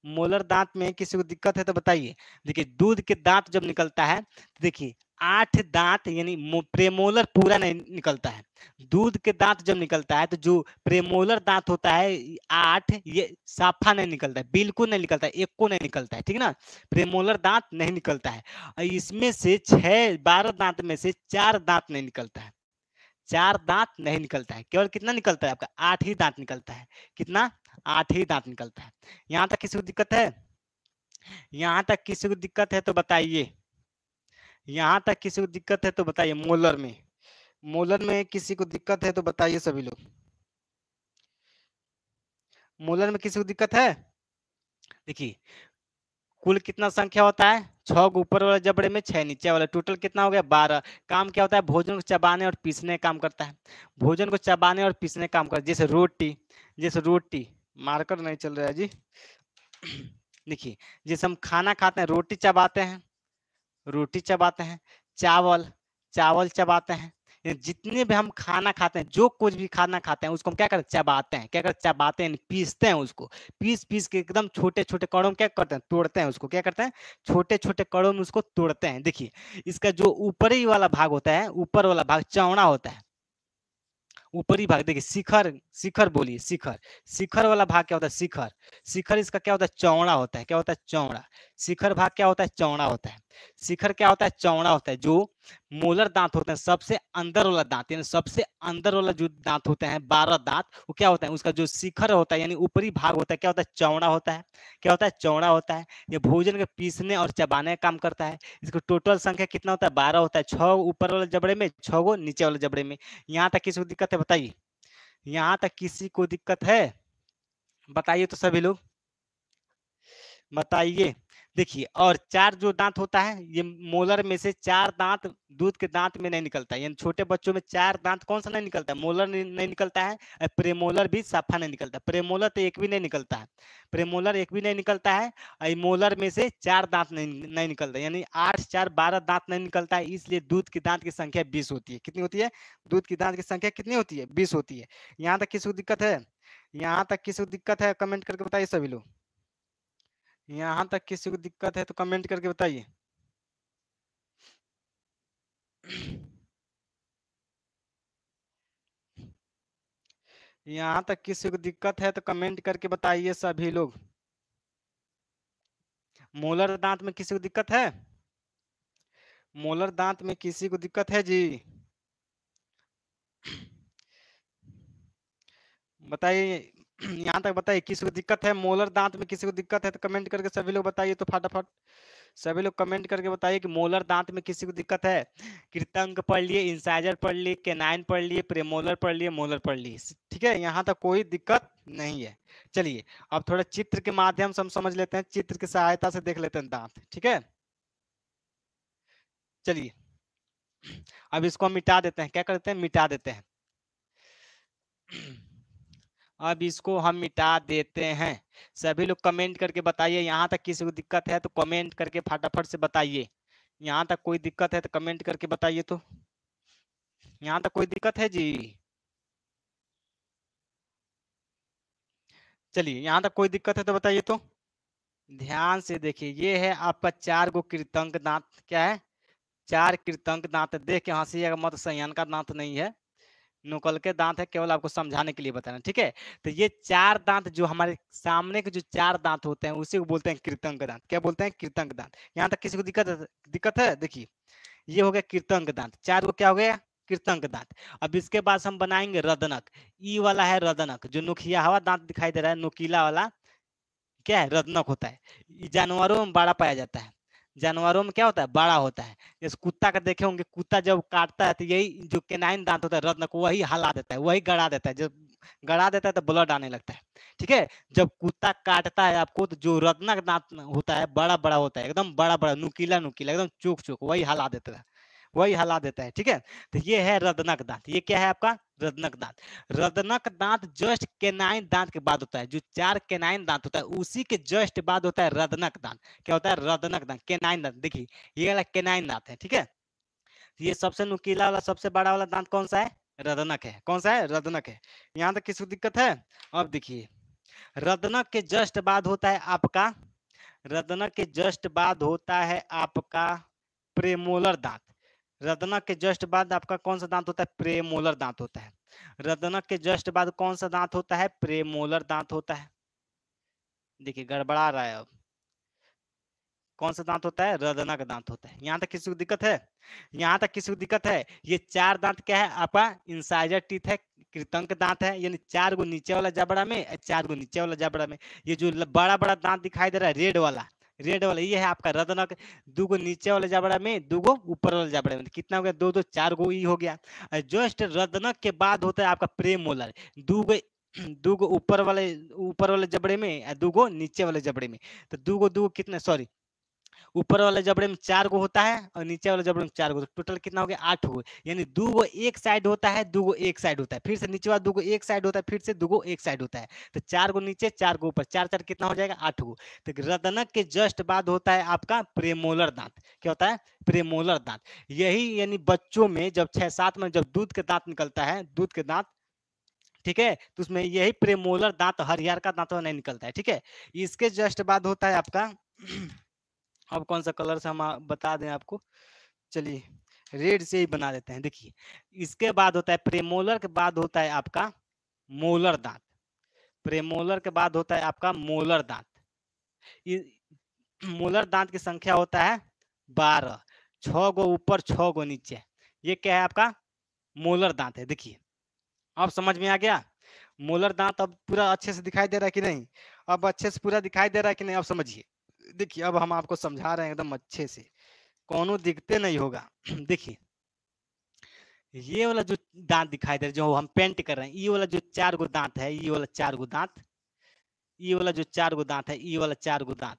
मोलर दांत में किसी को दिक्कत है तो बताइए। देखिए दूध के दांत जब निकलता है तो देखिए 8 दांत यानी प्रेमोलर पूरा नहीं निकलता है। दूध के दांत जब निकलता है तो जो प्रेमोलर दांत होता है 8, ये साफा नहीं निकलता है, बिल्कुल नहीं निकलता है, एक को नहीं निकलता है। ठीक है ना? प्रेमोलर दांत नहीं निकलता है। इसमें से 12 दांत में से 4 दांत नहीं निकलता है, 4 दांत नहीं निकलता है। केवल कितना निकलता है आपका? 8 ही दांत निकलता है। कितना? 8 ही दांत निकलता है। यहाँ तक किसी को दिक्कत है? यहाँ तक किसी को दिक्कत है तो बताइए। यहाँ तक किसी को दिक्कत है तो बताइए। मोलर में किसी को दिक्कत है तो बताइए सभी लोग। मोलर में किसी को दिक्कत है? देखिए कुल कितना संख्या होता है? 6 ऊपर वाले जबड़े में, 6 नीचे वाले, टोटल कितना हो गया? 12। काम क्या होता है? भोजन को चबाने और पीसने काम करता है, भोजन को चबाने और पीसने काम करता है। जैसे रोटी मार्कर नहीं चल रहा है जी। देखिए जैसे हम खाना खाते हैं रोटी चबाते हैं, चावल चबाते हैं। जितने भी हम खाना खाते हैं, जो कुछ भी खाना खाते हैं उसको हम क्या करते हैं? चबाते हैं। क्या करते हैं? चबाते हैं, पीसते हैं उसको। पीस के एकदम छोटे छोटे कणों में क्या करते हैं? तोड़ते हैं उसको। क्या करते हैं? छोटे छोटे कणों में उसको तोड़ते हैं। देखिए इसका जो ऊपरी वाला भाग होता है, ऊपर वाला भाग चौड़ा होता है। ऊपरी भाग देखिए शिखर बोलिए, शिखर वाला भाग क्या होता है? शिखर इसका क्या होता है? चौड़ा होता है। क्या होता है? चौड़ा। शिखर भाग क्या होता है? चौड़ा होता है। शिखर क्या होता है, चौड़ा होता है। जो मोलर दांत होते हैं सबसे अंदर वाला दांत, यानी सबसे अंदर वाला जो दांत होते हैं 12 दांत, वो क्या होता है, उसका जो शिखर होता है यानी ऊपरी भाग होता है, क्या होता है, चौड़ा होता है। क्या होता है, चौड़ा होता है। ये भोजन के पीसने और चबाने का काम करता है। इसका टोटल संख्या कितना होता है, 12 होता है। 6 ऊपर वाले जबड़े में, 6 गो नीचे वाले जबड़े में। यहाँ तक किसी को दिक्कत है बताइए, यहाँ तक किसी को दिक्कत है बताइए तो सभी लोग बताइए। देखिए, और 4 जो दांत होता है, ये मोलर में से 4 दांत दूध के दांत में नहीं निकलता है। यानी छोटे बच्चों में 4 दांत कौन सा नहीं निकलता है, मोलर नहीं निकलता है, और प्रेमोलर भी साफा नहीं निकलता। प्रेमोलर तो एक भी नहीं निकलता है, प्रेमोलर एक भी नहीं निकलता है। और मोलर में से 4 दांत नहीं निकलता, यानी 8 4 12 दांत नहीं निकलता है। इसलिए दूध की दांत की संख्या 20 होती है। कितनी होती है, दूध की दांत की संख्या कितनी होती है, 20 होती है। यहाँ तक किसी को दिक्कत है, यहाँ तक किसी को दिक्कत है कमेंट करके बताइए सभी लोग। यहाँ तक किसी को दिक्कत है तो कमेंट करके बताइए। यहाँ तक किसी को दिक्कत है तो कमेंट करके बताइए सभी लोग। मोलर दांत में किसी को दिक्कत है, मोलर दांत में किसी को दिक्कत है जी, बताइए। यहाँ तक बताइए किसी को दिक्कत है, मोलर दांत में किसी को दिक्कत है तो कमेंट करके सभी लोग बताइए तो फटाफट। सभी लोग कमेंट करके बताइए कि मोलर दांत में किसी को दिक्कत है। कृतंक पढ़ लिए, इंसाइजर पढ़ लिए, केनाइन पढ़ लिए, प्रेमोलर पढ़ लिए, मोलर पढ़ लिए। ठीक है, यहाँ तक कोई दिक्कत नहीं है। चलिए अब थोड़ा चित्र के माध्यम से हम समझ लेते हैं, चित्र की सहायता से देख लेते हैं दांत। ठीक है, चलिए अब इसको हम मिटा देते हैं। क्या करते हैं, मिटा देते हैं। अब इसको हम मिटा देते हैं। सभी लोग कमेंट करके बताइए, यहाँ तक किसी को दिक्कत है तो कमेंट करके फटाफट से बताइए। यहाँ तक कोई दिक्कत है तो कमेंट करके बताइए तो। यहाँ तक कोई दिक्कत है जी, चलिए यहाँ तक कोई दिक्कत है तो बताइए तो। ध्यान से देखिए, ये है आपका 4 गो कृतंक दांत। क्या है, 4 कृतंक दांत। देख के हंसीएगा मत, संयन का दांत नहीं है, नुकल के दांत है, केवल आपको समझाने के लिए बताना। ठीक है, तो ये 4 दांत जो हमारे सामने के जो 4 दांत होते हैं उसी को बोलते हैं कृतंक दांत। क्या बोलते हैं, कृतंक दांत। यहाँ तक किसी को दिक्कत है देखिए, ये हो गया कृतंक दांत। 4 को क्या हो गया, कृतंक दांत। अब इसके बाद हम बनाएंगे रदनक। ई वाला है रदनक, जो नुखिया हवा दांत दिखाई दे रहा है, नुकीला वाला क्या है, रत्नक होता है। जानवरों में बड़ा पाया जाता है, जानवरों में क्या होता है, बड़ा होता है। जैसे कुत्ता का देखे होंगे, कुत्ता जब काटता है तो यही जो केनाइन दांत होता है रत्नक, वही हला देता है, वही गड़ा देता है। जब गड़ा देता है तो ब्लड आने लगता है। ठीक है, जब कुत्ता काटता है आपको तो जो रत्नक दांत होता है बड़ा बड़ा होता है, एकदम बड़ा बड़ा नुकीला नुकीला एकदम चोक चोक, वही हला देता है, वही हला देता है। ठीक है, तो ये है रदनक दांत। ये क्या है आपका, रदनक दांत। रदनक दांत जस्ट केनाइन दांत के बाद होता है। जो 4 केनाइन दांत होता है उसी के जस्ट बाद होता है रदनक दांत। क्या होता है, रदनक दांत, केनाइन दांत। देखिए ये वाला केनाइन दांत है। ठीक है, ये सबसे नुकीला वाला सबसे बड़ा वाला दांत कौन सा है, रदनक है। कौन सा है, रदनक है। यहाँ तक किसी को दिक्कत है। अब देखिए, रदनक के जस्ट बाद होता है आपका, रदनक के जस्ट बाद होता है आपका प्रेमोलर दांत। रदनक के जस्ट बाद आपका कौन सा दांत होता है, प्रेमोलर दांत होता है। रदनक के जस्ट बाद कौन सा दांत होता है, प्रेमोलर दांत होता है। देखिए गड़बड़ा रहा है अब, कौन सा दांत होता है, रदनक दांत होता है। यहाँ तक किसी को दिक्कत है, यहाँ तक किसी को दिक्कत है। ये 4 दांत क्या है आपका, इंसाइजर टीथ है, कृतंक दांत है। यानी 4 गो नीचे वाला जबड़ा में, 4 गो नीचे वाला जबड़ा में। ये जो बड़ा बड़ा दांत दिखाई दे रहा है रेड वाला, रेड वाला ये है आपका रदनक। 2 गो नीचे वाले जबड़ा में, 2 गो ऊपर वाले जबड़े में। कितना हो गया, 2 2 4 गो ई हो गया। जस्ट रदनक के बाद होता है आपका प्रेमोलर। 2 गो 2 गो ऊपर वाले जबड़े में, 2 गो नीचे वाले जबड़े में। तो 2 गो कितने, सॉरी, ऊपर वाले जबड़े में 4 गो होता है और नीचे वाले जबड़े में 4 गो, तो टोटल कितना हो गया, 8 गो। यानी 2 गो एक साइड होता है, 2 गो एक साइड होता है, फिर से नीचे वाला 2 गो एक साइड होता है, फिर से 2 गो एक साइड होता है। तो 4 गो नीचे 4 गो ऊपर, 4 4 कितना हो जाएगा, 8 गो। तो रदनक के जस्ट बाद होता है आपका प्रेमोलर दांत। क्या होता है, प्रेमोलर दांत। यही यानी बच्चों में जब 6 7 में जब दूध के दांत निकलता है, दूध के दांत, ठीक है, तो उसमें यही प्रेमोलर दांत, हरियर का दांत नहीं निकलता है। ठीक है, इसके जस्ट बाद होता है आपका अब कौन सा कलर से हम बता दें आपको, चलिए रेड से ही बना देते हैं। देखिए इसके बाद होता है प्रेमोलर के बाद होता है आपका मोलर दांत। प्रेमोलर के बाद होता है आपका मोलर दांत। मोलर दांत की संख्या होता है 12, 6 गो ऊपर 6 गो नीचे, ये क्या है आपका मोलर दांत है। देखिए अब समझ में आ गया। मोलर दांत अब पूरा अच्छे से दिखाई दे रहा है कि नहीं? अब अच्छे से पूरा दिखाई दे रहा है कि नहीं? अब समझिए। देखिए अब हम आपको समझा रहे हैं एकदम अच्छे से, कोनो दिखते नहीं होगा। देखिए ये वाला जो दांत दिखाई दे रहा है, जो हम पेंट कर रहे हैं, ये वाला जो 4 गो दांत है, ये वाला 4 गो दांत, ये वाला जो 4 गो दांत है, ये वाला 4 गो दांत,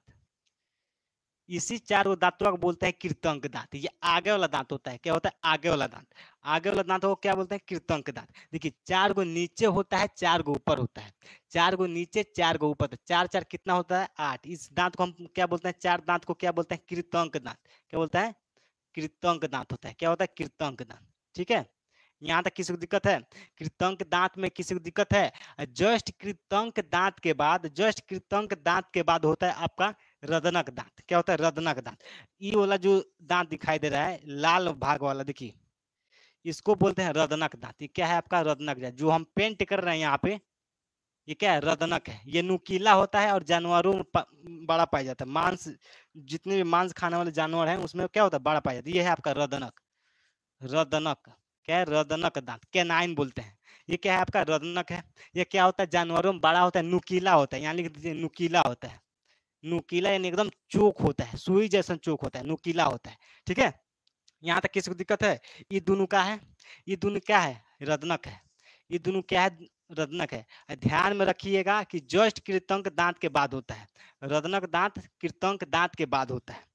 इसी 4 गो दांतों को बोलते हैं कृतंक दांत। ये आगे वाला दांत होता है, क्या होता है? आगे वाला दांत। आगे वाला दांत को क्या बोलते हैं? कृतंक दांत। देखिए 4 गो नीचे होता है, 4 गो ऊपर होता है। 4 गो नीचे 4 गो ऊपर, 4 4 कितना होता है? 8। इस दांत को हम क्या बोलते हैं? 4 दांत को क्या बोलते हैं? कृतंक दांत। क्या बोलता है? कृतंक दांत होता है। क्या होता है? कृतंक दांत। ठीक है, यहाँ तक किसी को दिक्कत है? कृतंक दांत में किसी को दिक्कत है? जस्ट कृतंक दांत के बाद, जस्ट कृतंक दांत के बाद होता है आपका रदनक दांत। क्या होता है? रदनक दांत। ये वाला जो दांत दिखाई दे रहा है लाल भाग वाला, देखिए इसको बोलते हैं रदनक दांत। ये क्या है आपका? रदनक दांत। जो हम पेंट कर रहे हैं यहाँ पे, ये क्या है? रदनक है। ये नुकीला होता है और जानवरों में बड़ा पाया जाता है। मांस, जितने भी मांस खाने वाले जानवर हैं उसमें क्या होता है? बड़ा पाया जाता है। ये है आपका रदनक। रदनक क्या है? रदनक दांत, कैनाइन बोलते हैं। ये क्या है आपका? रदनक है। ये क्या होता है? जानवरों में बड़ा होता है, नुकीला होता है। यहाँ लिख दीजिए नुकीला होता है। नुकीला यानी एकदम चोक होता है, सुई जैसा चोक होता है, नुकीला होता है। ठीक है, यहाँ तक किसी को दिक्कत है? ये दोनों का है, ये दोनों क्या है? रदनक है। ये दोनों क्या है? रदनक है। ध्यान में रखिएगा कि जस्ट कृतंक दांत के बाद होता है। रदनक दांत कृतंक दांत के बाद होता है।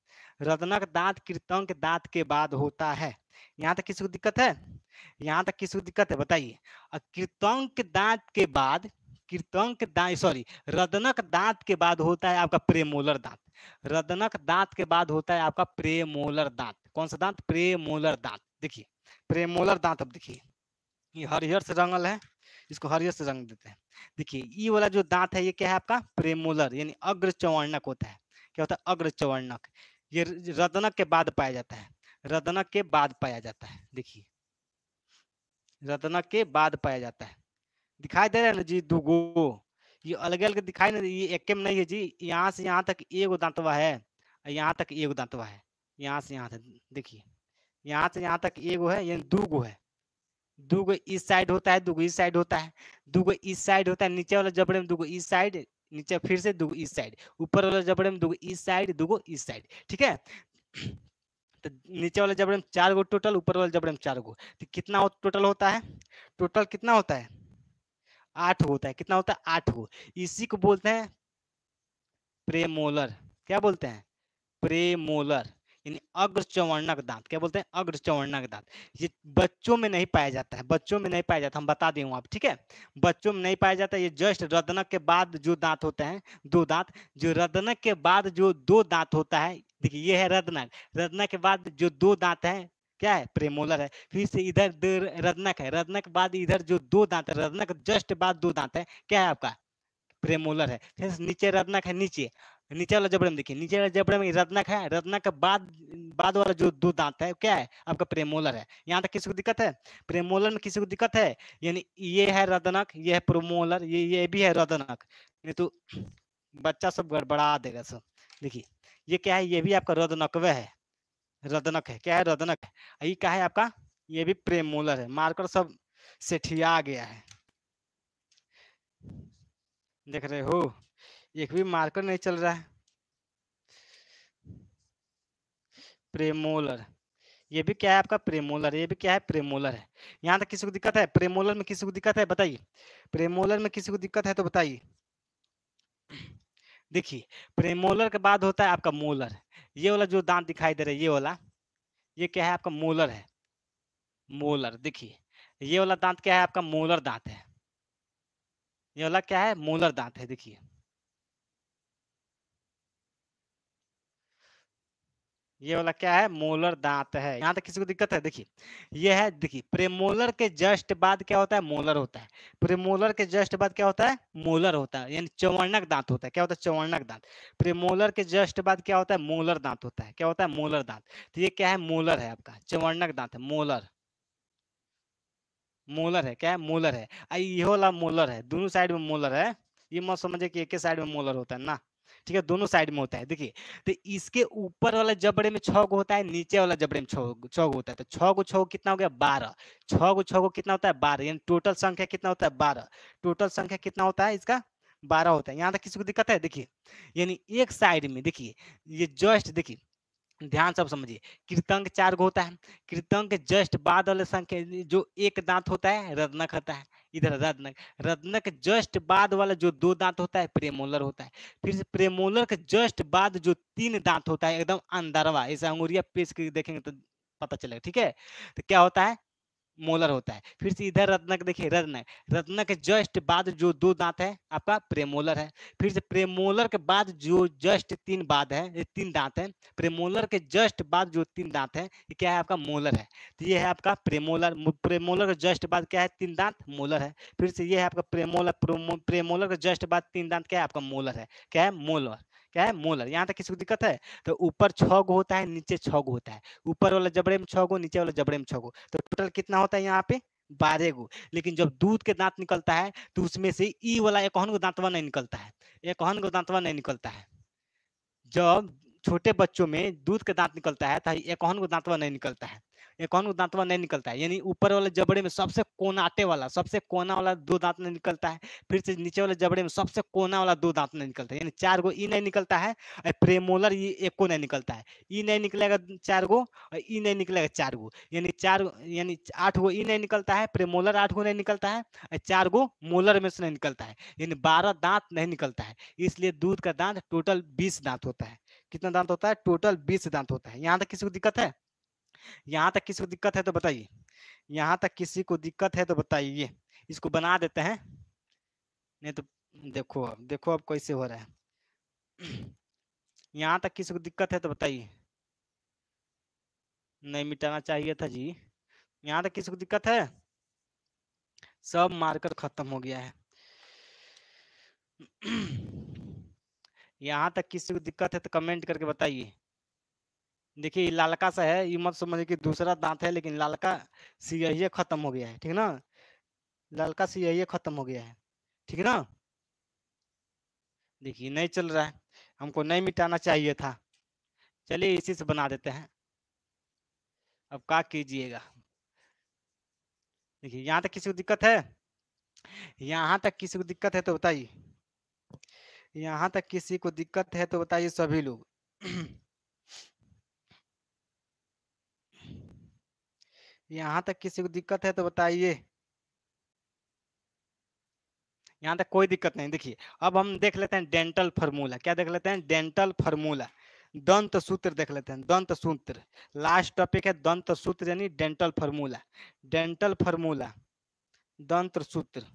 रदनक दांत कृतंक दांत के बाद होता है। यहाँ तक किसी को दिक्कत है? यहाँ तक किसी को दिक्कत है? बताइए। कृतंक दांत के बाद, कृतंक दांत सॉरी रदनक दांत के बाद होता है आपका प्रेमोलर दांत। रदनक दांत के बाद होता है आपका प्रेमोलर दांत। कौन सा दांत? प्रेमोलर दांत। देखिए प्रेमोलर दांत, अब देखिए ये हरिहर से रंगल है, इसको हरिहर से रंग देते हैं। देखिए ये वाला जो दांत है ये क्या है आपका? प्रेमोलर यानी अग्र चवर्णक होता है। क्या होता है? अग्र चवर्णक। ये रदनक के बाद पाया जाता है, रदनक के बाद पाया जाता है। देखिए रदनक के बाद पाया जाता है। दिखाई दे रहा है ना जी? दुगो, ये अलग अलग दिखाई नहीं, ये एक में नहीं है जी। यहाँ से यहाँ तक एगो दांतवा है, यहाँ तक एगो दांतवा है, यहाँ से यहाँ तक देखिए, यहाँ से यहाँ तक एगो है, यानी दूगो है। दूगो इस साइड होता है, दूगो इस साइड होता है। दूगो इस साइड होता है, नीचे वाला जबड़े में दूगो इस साइड, नीचे फिर से दूगो इस साइड, ऊपर वाला जबड़े में दूगो इस साइड, दूगो इस साइड। ठीक है, तो नीचे वाले जबड़े में 4 गो टोटल, ऊपर वाले जबड़े में 4 गो, तो कितना टोटल होता है? टोटल कितना होता है? 8 होता है। कितना होता है? 8 गो। इसी को बोलते हैं प्रेमोलर। क्या बोलते हैं? प्रेमोलर यानी अग्र चवर्णक दांत। क्या बोलते हैं? अग्र चवर्णक दांत। ये बच्चों में नहीं पाया जाता है, बच्चों में नहीं पाया जाता, हम बता दें आप। ठीक है, बच्चों में नहीं पाया जाता। ये जस्ट रदनक के बाद जो दांत होते हैं, दो दांत, जो रदनक के बाद जो दो दांत होता है, देखिए ये है रदनक, रदनक के बाद जो दो दांत है क्या है? प्रेमोलर है। फिर से इधर रदनक है, रदनक के बाद इधर जो दो दांत है, रदनक जस्ट बाद दो दांत है, क्या है आपका? प्रेमोलर है। फिर नीचे रत्नक है, नीचे नीचे वाला जबड़े में देखिए, नीचे वाले जबड़े में रत्नक है, रत्नक के बाद बाद वाला जो दो दांत है क्या है? आपका प्रेमोलर है। यहाँ तक किसी को दिक्कत है? प्रेमोलर में किसी को दिक्कत है? यानी ये है रदनक, ये है प्रोमोलर, ये भी है रदनक, नहीं तो बच्चा सब गड़बड़ा देगा सब। देखिए ये क्या है? ये भी आपका रदनकवे है, रदनक है। क्या है? रदनक है। ये क्या है आपका? ये भी प्रेमोलर है। मार्कर सब सेठिया गया है, देख रहे हो? एक भी मार्कर नहीं चल रहा है। प्रेमोलर, ये भी क्या है आपका? प्रेमोलर। ये भी क्या है? प्रेमोलर है। यहाँ तक किसी को दिक्कत है? प्रेमोलर में किसी को दिक्कत है? बताइए। प्रेमोलर में किसी को दिक्कत है तो बताइए। देखिए प्रेमोलर के बाद होता है आपका मोलर। ये वाला जो दांत दिखाई दे रहा है, ये वाला, ये क्या है आपका? मोलर है। मोलर, देखिए ये वाला दांत क्या है आपका? मोलर दांत है। ये वाला क्या है? मोलर दांत है। देखिए ये वाला क्या है? मोलर दांत है। यहाँ तक किसी को दिक्कत है? देखिए ये है, देखिए प्रेमोलर के जस्ट बाद क्या होता है? मोलर होता है। प्रेमोलर के जस्ट बाद क्या होता है? मोलर होता है, यानी चवर्णक दांत होता है। क्या होता है? चवर्णक दांत। प्रेमोलर के जस्ट बाद क्या होता है? मोलर दांत होता है। क्या होता है? मोलर दांत। तो ये क्या है? मोलर है आपका, चवर्णक दांत है, मोलर। मोलर है। क्या है? मोलर है। ये वाला मोलर है, दोनों साइड में मोलर है। ये मत समझे कि एक ही साइड में मोलर होता है ना, ठीक है, दोनों साइड में होता है। देखिए, तो इसके ऊपर वाला जबड़े में 6 गो होता है, नीचे वाला जबड़े में 6 गो होता है। तो 6 गो कितना हो गया, 12। 6 गो कितना होता है, 12, यानी टोटल संख्या कितना होता है, 12। टोटल संख्या कितना होता है इसका, 12 होता है। यहाँ तक किसी को दिक्कत है, देखिए, यानी एक साइड में देखिए, ये जस्ट देखिए, ध्यान सब समझिए, कृतंक 4 गो होता है। कृतंक के जस्ट बाद वाले संख्या जो एक दांत होता है रत्नक होता है, इधर रत्नक। रत्नक के जस्ट बाद वाला जो 2 दांत होता है प्रेमोलर होता है। फिर से प्रेमोलर के जस्ट बाद जो 3 दांत होता है एकदम अंदरवा, ऐसा अंगुरिया पेश के देखेंगे तो पता चलेगा। ठीक है, तो क्या होता है, मोलर होता है। फिर से इधर रत्नक देखिए, रत्नक, रत्नक के जस्ट बाद जो 2 दांत है आपका प्रेमोलर है। फिर से प्रेमोलर के बाद जो जस्ट 3 बाद है, ये 3 दांत है। प्रेमोलर के जस्ट बाद जो 3 दांत है ये क्या है, आपका मोलर है। तो ये है आपका प्रेमोलर। प्रेमोलर के जस्ट बाद क्या है, 3 दांत, मोलर है। फिर से ये है आपका प्रेमोलर। प्रेमोलर के जस्ट बाद 3 दांत क्या है, आपका मोलर है। क्या है, मोलर। क्या है, मोलर। यहाँ तक किसी को दिक्कत है, तो ऊपर 6 गो होता है, नीचे 6 गो होता है। ऊपर वाला जबड़े में 6 गो, नीचे वाला जबड़े में 6 गो, तो टोटल कितना होता है यहाँ पे, 12 गो। लेकिन जब दूध के दांत निकलता है तो उसमें से ई वाला इक्यावन गो दांतवा नहीं निकलता है, इक्यावन गो दांतवा नहीं निकलता है। जब छोटे बच्चों में दूध के दांत निकलता है तो इक्यावन गो दांतवा नहीं निकलता है, इक्यावन गो दांतवा नहीं निकलता है। यानी ऊपर वाले जबड़े में सबसे कोनाटे वाला, सबसे कोना वाला 2 दांत नहीं निकलता है। फिर से नीचे वाले जबड़े में सबसे कोना वाला 2 दांत नहीं निकलता है, यानी 4 गो ई नहीं निकलता है। और प्रेमोलर ये एक को नहीं निकलता है, ई नहीं निकलेगा 4 गो, और ई नहीं निकलेगा 4 गो, यानी 4, यानी 8 गो ई नहीं निकलता है, प्रेमोलर 8 गो नहीं निकलता है, और 4 गो मोलर में से नहीं निकलता है, यानी 12 दांत नहीं निकलता है। इसलिए दूध का दांत टोटल 20 दांत होता है। कितना दांत होता है, टोटल 20 दांत होता है। यहाँ तक किसी को दिक्कत है, यहाँ तक किसी को दिक्कत है तो बताइए, यहाँ तक किसी को दिक्कत है तो बताइए। इसको बना देते हैं, नहीं तो देखो, अब देखो अब कैसे हो रहा है। यहाँ तक किसी को दिक्कत है तो बताइए। नहीं मिटाना चाहिए था जी। यहाँ तक किसी को दिक्कत है, सब मार्कर खत्म हो गया है। यहाँ तक किसी को दिक्कत है तो कमेंट करके बताइए। देखिए, ये लालका सा है, ये मत समझिए कि दूसरा दांत है, लेकिन लालका सियाही खत्म हो गया है, ठीक है ना, लालका सियाही खत्म हो गया है, ठीक है ना। देखिए नहीं चल रहा है, हमको नहीं मिटाना चाहिए था। चलिए इसी से बना देते हैं, अब क्या कीजिएगा। देखिए, यहाँ तक किसी को दिक्कत है, यहाँ तक किसी को दिक्कत है तो बताइए, यहाँ तक किसी को दिक्कत है तो बताइए सभी लोग। यहाँ तक किसी को दिक्कत है तो बताइए। यहाँ तक कोई दिक्कत नहीं। देखिए, अब हम देख लेते हैं डेंटल फार्मूला। क्या देख लेते हैं, डेंटल फार्मूला, दंत सूत्र देख लेते हैं। दंत सूत्र, लास्ट टॉपिक है दंत सूत्र, यानी डेंटल फार्मूला। डेंटल फार्मूला, दंत सूत्र।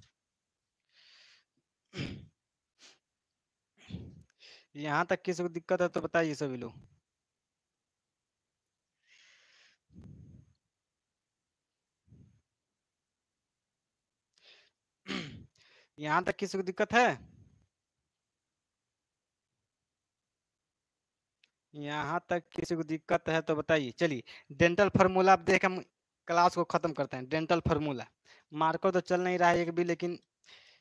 यहाँ तक किसी को दिक्कत है तो बताइए सभी लोग। यहाँ तक किसी को दिक्कत है, यहाँ तक किसी को दिक्कत है तो बताइए। चलिए, डेंटल फार्मूला आप देख, हम क्लास को खत्म करते हैं। डेंटल फार्मूला, मार्कर तो चल नहीं रहा है एक भी, लेकिन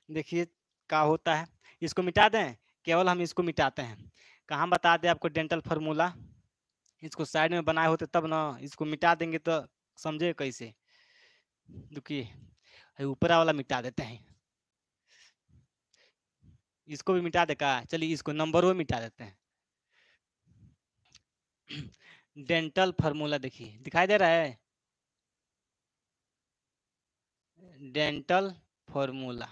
देखिए क्या होता है। इसको मिटा दें, केवल हम इसको मिटाते हैं। कहाँ बता दें आपको डेंटल फार्मूला, इसको साइड में बनाए होते तब ना, इसको मिटा देंगे तो समझे कैसे। देखिए, ऊपर वाला मिटा देते हैं, इसको भी मिटा दे का। चलिए इसको नंबरों में मिटा देते हैं। डेंटल फार्मूला देखिए, दिखाई दे रहा है, डेंटल फार्मूला,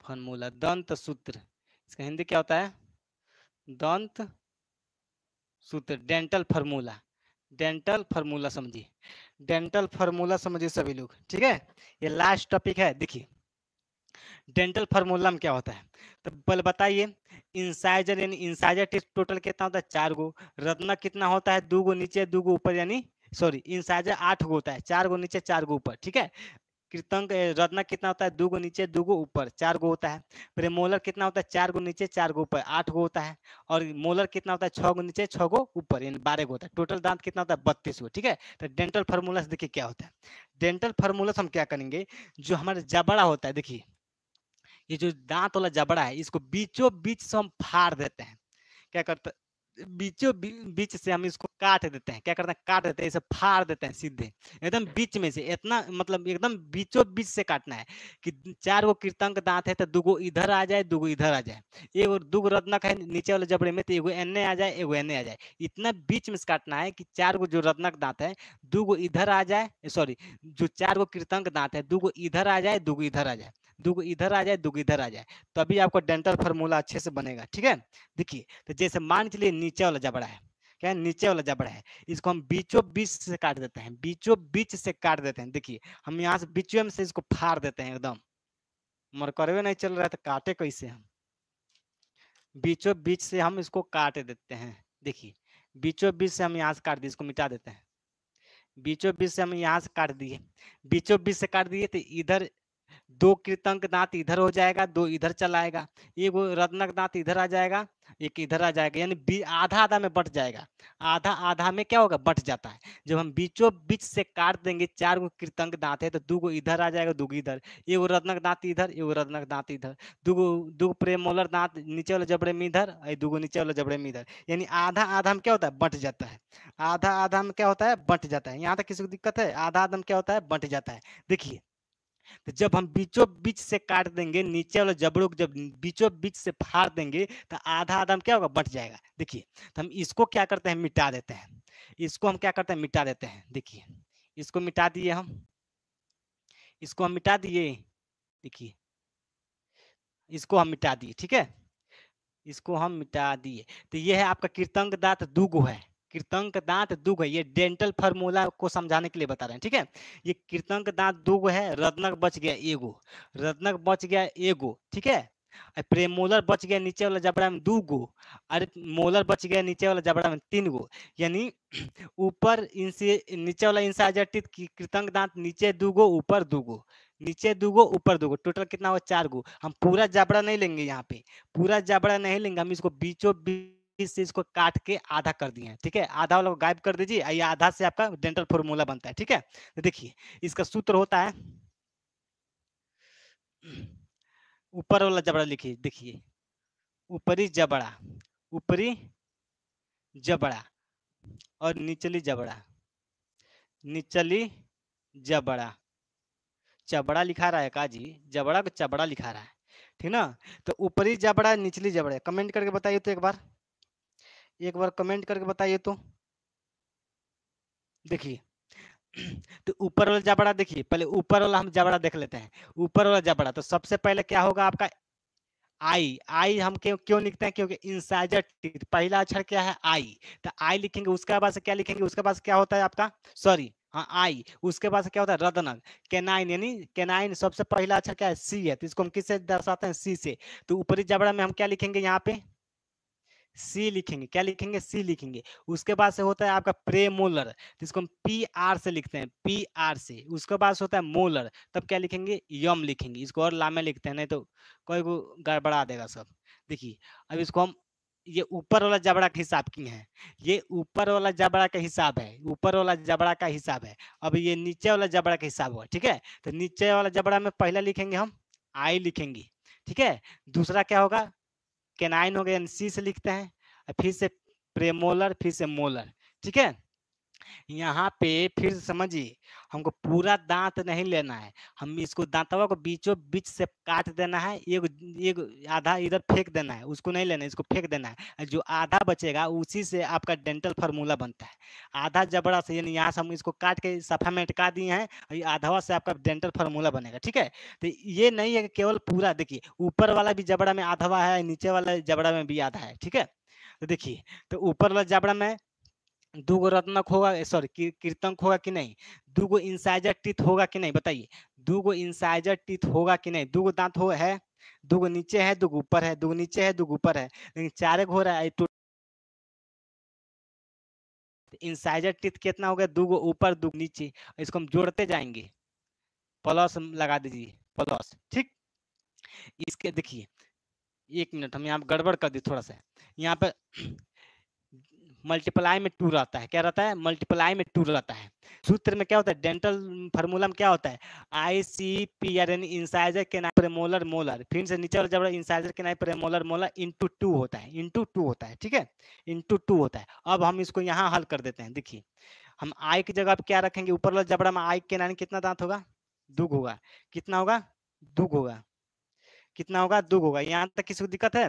फार्मूला दंत सूत्र, इसका हिंदी क्या होता है, दंत सूत्र, डेंटल फार्मूला। डेंटल फार्मूला समझिए, डेंटल फार्मूला समझिए सभी लोग, ठीक है। ये लास्ट टॉपिक है। देखिए, डेंटल फार्मूला में क्या होता है, तो पहले बताइए। इंसाइजर, यानी इंसाइजर टिप टोटल कितना होता है, 4 गो। रत्नक कितना होता है, 2 गो नीचे 2 गो ऊपर, यानी सॉरी, इंसाइजर 8 गो होता है, 4 गो नीचे 4 गो ऊपर, ठीक है। कृतंक रत्नक कितना होता है, 2 गो नीचे 2 गो ऊपर, 4 गो होता है। प्रेमोलर कितना होता है, 4 गो नीचे 4 गो ऊपर, 8 गो होता है। और मोलर कितना होता है, 6 गो नीचे 6 गो ऊपर, यानी 12 गो होता है। टोटल दांत कितना होता है, 32 गो, ठीक है। तो डेंटल फार्मूला से देखिए क्या होता है। डेंटल फार्मूला से हम क्या करेंगे, जो हमारे जबड़ा होता है, देखिए ये जो दांत वाला जबड़ा है इसको बीचों बीच से हम फाड़ देते हैं। क्या करते हैं, बीचों बीच से हम इसको काट देते हैं। क्या करते हैं, काट देते हैं, इसे फाड़ देते हैं सीधे एकदम बीच में से। इतना मतलब एकदम बीचों बीच से काटना है कि 4 गो कृतंक दांत है तो 2 गो इधर आ जाए, 2 गो इधर आ जाए। एगो 2 गो रत्नक है नीचे वाले जबड़े में तो एगो एने आ जाए, एगो एने आ जाए। इतना बीच में से काटना है कि 4 गो जो रत्नक दांत है 2 गो इधर आ जाए, सॉरी जो 4 गो कृतंक दांत है 2 गो इधर आ जाए, 2 गो इधर आ जाए, 2 गो इधर आ जाए, 2 गो इधर आ जाए, तभी आपको डेंटल फार्मूला अच्छे से बनेगा। ठीक है, देखिए तो जैसे मान के चलिए नीचे वाला जबड़ा है, क्या है, नीचे वाला जबड़ा है, इसको हम बीचों बीच से काट देते हैं, बीचों बीच से काट देते हैं। देखिए हम यहाँ से बीचों में से इसको फाड़ देते हैं एकदम। मरकरवे नहीं चल रहा है तो काटे कैसे हम, बीचों बीच से हम इसको काट देते हैं। देखिए बीचों बीच से हम यहाँ से काट दिए, इसको मिटा देते हैं। बीचों बीच से हम यहाँ से काट दिए, बीचों बीच से काट दिए तो इधर 2 कृतंक दांत इधर हो जाएगा, 2 इधर चला आएगा, एगो रत्नक दांत इधर आ जाएगा, एक इधर आ जाएगा, यानी आधा आधा में बट जाएगा। आधा आधा में क्या होगा, बट जाता है। जब हम बीचों बीच से काट देंगे, 4 गो कृतंक दांत है तो 2 गो इधर आ जाएगा, 2 गो इधर, एगो रत्नक दांत इधर, एगो रत्नक दांत इधर, 2 गो प्रेमोलर दांत नीचे वाले जबड़े में इधर, 2 गो नीचे वाले जबड़े में इधर, यानी आधा आधा में क्या होता है, बट जाता है। आधा आधा में क्या होता है, बट जाता है। यहाँ तक किसी को दिक्कत है, आधा आधा में क्या होता है, बट जाता है। देखिए तो जब हम बीचों बीच से काट देंगे, नीचे वाले जबड़ों को जब बीचों बीच से फाड़ देंगे तो आधा आधा में क्या होगा, बट जाएगा। देखिए तो हम इसको क्या करते हैं, मिटा देते हैं। इसको हम क्या करते हैं, मिटा देते हैं। देखिए इसको मिटा दिए हम, इसको हम मिटा दिए। देखिए इसको हम मिटा दिए, ठीक है, इसको हम मिटा दिए। तो ये है आपका कृतंक दांत 2 गो है, कृतंक दांत 2 गो, ये डेंटल फार्मूला को समझाने के लिए बता रहे हैं। ठीक है, ये कृतंक दांत 2 गो है, रत्नक बच गया एगो, रत्नक बच गया एगो, ठीक है, प्रेमोलर बच गया नीचे वाला जबड़ा में 2 गो, अरे मोलर बच गया नीचे वाला जबड़ा में 3 गो, यानी ऊपर इनसे नीचे वाला इंसाइजर टीथ कृतंक दांत नीचे 2 गो, ऊपर 2 गो, नीचे 2 गो, ऊपर 2 गो, टोटल कितना हुआ, 4 गो। हम पूरा जबड़ा नहीं लेंगे, यहाँ पे पूरा जबड़ा नहीं लेंगे, हम इसको बीचों बीच से इसको काट के आधा कर दिए हैं। ठीक है, आधा वाला को गायब कर दीजिए, ये आधा से आपका डेंटल फॉर्मूला बनता है। ठीक है, तो देखिए इसका सूत्र होता है, ऊपर वाला जबड़ा लिखिए, देखिए ऊपरी जबड़ा, ऊपरी जबड़ा और निचली जबड़ा, निचली जबड़ा, चबड़ा लिखा रहा है का जी, जबड़ा को चबड़ा लिखा रहा है, ठीक ना। तो ऊपरी जबड़ा निचली जबड़ा, कमेंट करके बताइए तो, एक बार कमेंट करके बताइए तो। देखिए तो ऊपर वाला जबड़ा, देखिए पहले ऊपर वाला हम जबड़ा देख लेते हैं। ऊपर वाला जबड़ा तो सबसे पहले क्या होगा आपका, आई, आई हम क्यों क्यों लिखते हैं, क्योंकि इंसाइजर टीथ पहला अक्षर क्या है, आई, तो आई लिखेंगे, उसके बाद से क्या लिखेंगे, उसके बाद क्या होता है आपका, सॉरी हाँ आई, उसके बाद से क्या होता है, रदनक, कैनाइन, यानी कैनाइन सबसे पहला अक्षर क्या है, सी है, तो इसको हम किससे दर्शाते हैं, सी से। तो ऊपरी जबड़ा में हम क्या लिखेंगे, यहाँ पे सी लिखेंगे, क्या लिखेंगे, सी लिखेंगे। उसके बाद से होता है आपका प्रेमोलर, तो इसको हम पी आर से लिखते हैं, पी आर से। उसके बाद से होता है मोलर, तब क्या लिखेंगे, यम लिखेंगे, इसको और लामे लिखते हैं, नहीं तो कोई को गड़बड़ा देगा सब। देखिए अब इसको हम, ये ऊपर वाला जबड़ा का हिसाब किए हैं, ये ऊपर वाला जबड़ा का हिसाब है, ऊपर वाला जबड़ा का हिसाब है। अब ये नीचे वाला जबड़ा का हिसाब हुआ, ठीक है, तो नीचे वाला जबड़ा में पहला लिखेंगे हम आई लिखेंगे, ठीक है। दूसरा क्या होगा, कैनाइन हो गया, सी से लिखते हैं, फिर से प्रेमोलर, फिर से मोलर, ठीक है। यहाँ पे फिर समझिए, हमको पूरा दांत नहीं लेना है, हम इसको दांतवा को बीचों बीच से काट देना है, एक एक आधा इधर फेंक देना है, उसको नहीं लेना है, इसको फेंक देना है। जो आधा बचेगा उसी से आपका डेंटल फार्मूला बनता है। आधा जबड़ा से, यानी यहाँ से हम इसको काट के सफा में अटका दिए हैं, और आधावा से आपका डेंटल फार्मूला बनेगा। ठीक है, तो ये नहीं है कि केवल पूरा, देखिए ऊपर वाला भी जबड़ा में आधावा है, नीचे वाला जबड़ा में भी आधा है। ठीक है, तो देखिए तो ऊपर वाला जबड़ा में 2 गो रत्नक होगा, सॉरी कृतंक होगा कि नहीं, 2 गो इंसाइजर टीथ होगा कि नहीं, बताइए 2 गो इंसाइजर टीथ होगा कि नहीं, 2 गो दांत हो है, 2 गो नीचे है, 2 गो ऊपर है, 2 गो नीचे है, 2 गो ऊपर है, लेकिन 4 हो रहा है तो इंसाइजर टीथ कितना हो गया, 2 गो ऊपर 2 नीचे, इसको हम जोड़ते जाएंगे, प्लस लगा दीजिए, प्लस, ठीक। इसके देखिए 1 मिनट हम यहाँ गड़बड़ कर दी थोड़ा सा, यहाँ पे मल्टीप्लाई में 2 रहता है। क्या रहता है? मल्टीप्लाई में 2 रहता है। सूत्र में क्या होता है? डेंटल फार्मूला में क्या होता है? ICPR यानी इंसाइजर केनाइन प्रेमोलर मोलर, फिर से नीचे वाला जब incisor canine premolar molar into 2 होता है, इंटू 2 होता है, ठीक है, इंटू 2 होता है। अब हम इसको यहाँ हल कर देते हैं। देखिए हम आई की जगह पे क्या रखेंगे? ऊपर वाला जबड़ा में आई केनाइन कितना दांत होगा? दुग होगा। कितना होगा? दुग होगा। कितना होगा? दुग होगा। यहाँ तक किसी को दिक्कत है?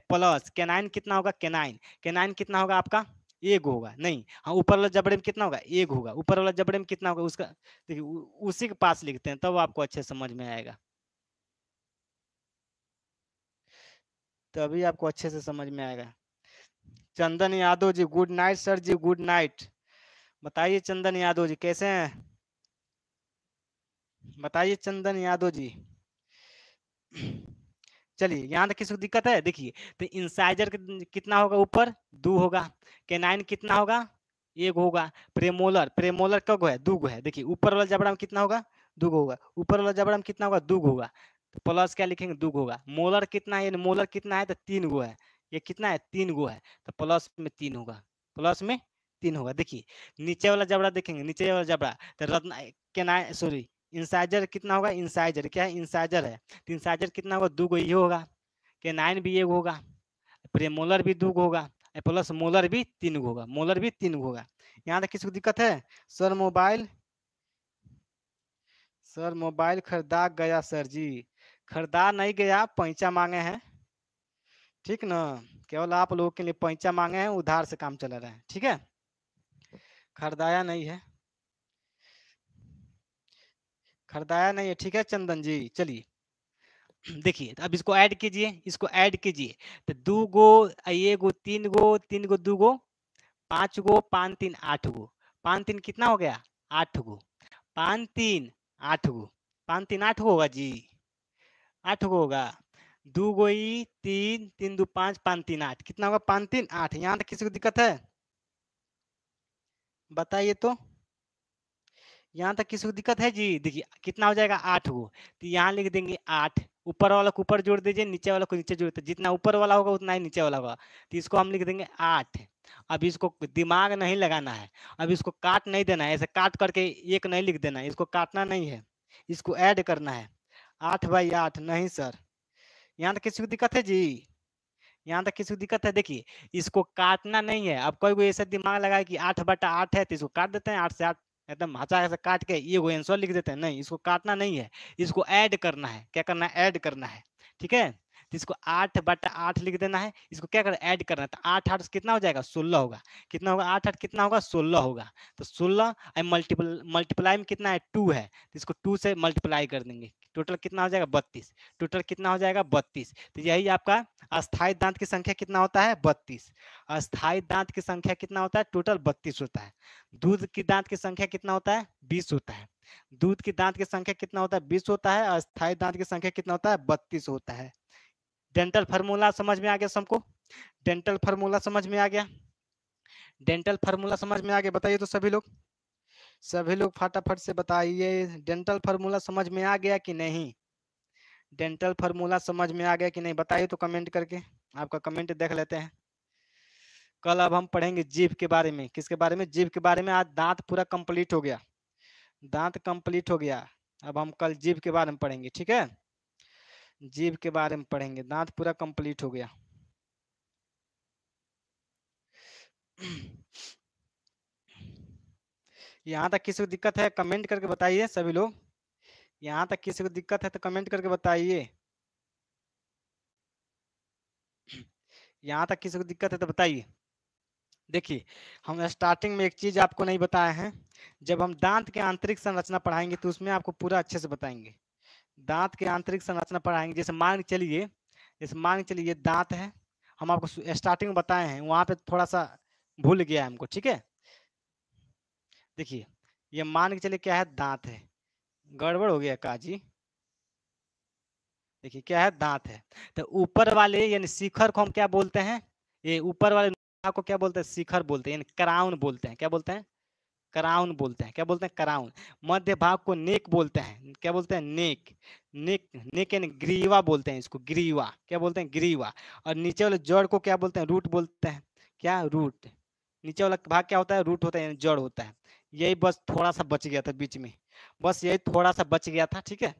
प्लस केनाइन कितना होगा? केनाइन केनाइन कितना होगा आपका? एक होगा। नहीं, हाँ, ऊपर वाला जबड़े में कितना होगा? एक होगा। ऊपर वाला जबड़े में कितना होगा? उसका देखिए उसी के पास लिखते हैं, तब आपको अच्छे समझ में आएगा, तभी आपको अच्छे से समझ में आएगा। Chandan Yadav ji good night. Sir जी गुड नाइट। बताइए चंदन यादव जी कैसे हैं? बताइए चंदन यादव जी। चलिए यहाँ तक किसी को दिक्कत है? देखिए तो इंसाइजर कितना होगा? ऊपर 2 होगा। केनाइन कितना होगा? 1 होगा। प्रेमोलर प्रेमोलर कब है? 2 है। देखिए ऊपर वाला जबड़ा में कितना होगा? 2 होगा। ऊपर वाला जबड़ा में कितना होगा? 2 होगा। तो प्लस क्या लिखेंगे? 2 होगा। मोलर कितना है? मोलर कितना है? तो 3 गो है। ये कितना है? 3 गो है। तो प्लस में 3 होगा। प्लस में 3 होगा। देखिए नीचे वाला जबड़ा देखेंगे, नीचे वाला जबड़ा तो रत्न केनाइन सॉरी इंसाइजर कितना होगा? इंसाइजर क्या है? इंसाइजर है। तो इंसाइजर कितना होगा? 2 ये होगा। केनाइन भी 1 होगा। प्रेमोलर भी 2 होगा। प्लस मोलर भी 3 होगा। मोलर भी 3 होगा। यहाँ तक किसी को दिक्कत है? सर मोबाइल, सर मोबाइल खरीदा गया सर जी। खरीदा नहीं गया, पैंचा मांगे हैं, ठीक ना? केवल आप लोगों के लिए पैंचा मांगे हैं, उधार से काम चला रहा है, ठीक है? खरीदाया नहीं है, खरीदाया नहीं है, ठीक है चंदन जी। चलिए देखिए अब इसको ऐड कीजिए, इसको ऐड कीजिए। तो 2 गो, ये गो 3 गो, 3 गो 2 गो 5 गो, 5 3 8 गो, 5 3 कितना हो गया? 8 गो। 5 3 8 गो, 5 3 8 गो होगा जी। 8 गो होगा। 2 गोई 3 3 2 5 5 3 8 कितना होगा? 5 3 8। यहाँ तक किसी को दिक्कत है? बताइए तो। यहाँ तक किसी को दिक्कत है जी? देखिए कितना हो जाएगा? 8 गो। तो यहाँ लिख देंगे 8। ऊपर वाला को ऊपर जोड़ दीजिए, नीचे वाला को नीचे जोड़ दीजिए। जितना ऊपर वाला होगा उतना ही नीचे वाला होगा। तो इसको हम लिख देंगे 8। अब इसको दिमाग नहीं लगाना है, अब इसको काट नहीं देना है, ऐसे काट करके एक नहीं लिख देना है, इसको काटना नहीं है, इसको ऐड करना है। 8/8 नहीं सर। यहाँ तक किसी को दिक्कत है जी? यहाँ तक किसी को दिक्कत है? देखिए इसको काटना नहीं है। अब कोई कोई ऐसा दिमाग लगाए कि 8/8 है तो इसको काट देते हैं, 8 से 8 एकदम हचा ऐसे काट के ये वो आंसर लिख देते हैं। नहीं, इसको काटना नहीं है, इसको ऐड करना है। क्या करना है? ऐड करना है, ठीक है? तो इसको 8/8 लिख देना है। इसको क्या करना? ऐड करना है। तो 8 8 कितना हो जाएगा? 16 होगा। कितना होगा? 8 8 कितना होगा? 16 होगा। तो 16 मल्टीप्लाई में कितना है? 2 है, तो इसको 2 से मल्टीप्लाई कर देंगे। टोटल कितना हो जाएगा? 32। टोटल कितना हो जाएगा? 32। तो यही आपका अस्थायी दांत की संख्या कितना होता है? 32। अस्थायी दांत की संख्या कितना होता है? टोटल 32 होता है। दूध की दांत की संख्या कितना होता है? 20 होता है। दूध की दांत की संख्या कितना होता है? 20 होता है। अस्थायी दांत की संख्या कितना होता है? 32 होता है। डेंटल फार्मूला समझ में आ गया सबको? डेंटल फार्मूला समझ में आ गया? डेंटल फार्मूला समझ में आ गया? बताइए तो सभी लोग, सभी लोग फटाफट से बताइए डेंटल फार्मूला समझ में आ गया कि नहीं? डेंटल फार्मूला समझ में आ गया कि नहीं? बताइए तो कमेंट करके, आपका कमेंट देख लेते हैं। कल अब हम पढ़ेंगे जीभ के बारे में। किसके बारे में? जीभ के बारे में। आज दांत पूरा कंप्लीट हो गया, दांत कंप्लीट हो गया। अब हम कल जीभ के बारे में पढ़ेंगे, ठीक है? जीभ के बारे में पढ़ेंगे, दांत पूरा कंप्लीट हो गया। यहाँ तक किसी को दिक्कत है कमेंट करके बताइए सभी लोग। यहाँ तक किसी को दिक्कत है तो कमेंट करके बताइए। यहाँ तक किसी को दिक्कत है तो बताइए। देखिए हम स्टार्टिंग में एक चीज आपको नहीं बताए हैं, जब हम दांत के आंतरिक संरचना पढ़ाएंगे तो उसमें आपको पूरा अच्छे से बताएंगे। दांत के आंतरिक संरचना पढ़ाएंगे। जैसे मान के चलिए, जैसे मान के चलिए दांत है, हम आपको स्टार्टिंग में बताए हैं, वहां पे थोड़ा सा भूल गया है हमको, ठीक है? देखिए ये मान के चलिए क्या है? दांत है। गड़बड़ हो गया काजी। देखिए क्या है? दांत है। तो ऊपर वाले यानी शिखर को हम क्या बोलते हैं? ये ऊपर वाले को क्या बोलते हैं? शिखर बोलते हैं, यानी क्राउन बोलते हैं। क्या बोलते हैं? क्राउन बोलते हैं। क्या बोलते हैं? क्राउन। मध्य भाग को नेक बोलते हैं। क्या बोलते हैं? नेक। नेक नेक यानी ग्रीवा बोलते हैं इसको, ग्रीवा। क्या बोलते हैं? ग्रीवा। और नीचे वाले जड़ को क्या बोलते हैं? रूट बोलते हैं। क्या? रूट। नीचे वाला भाग क्या होता है, रूट होता है, यानी जड़ होता है। यही बस थोड़ा सा बच गया था बीच में, बस यही थोड़ा सा बच गया था, ठीक है।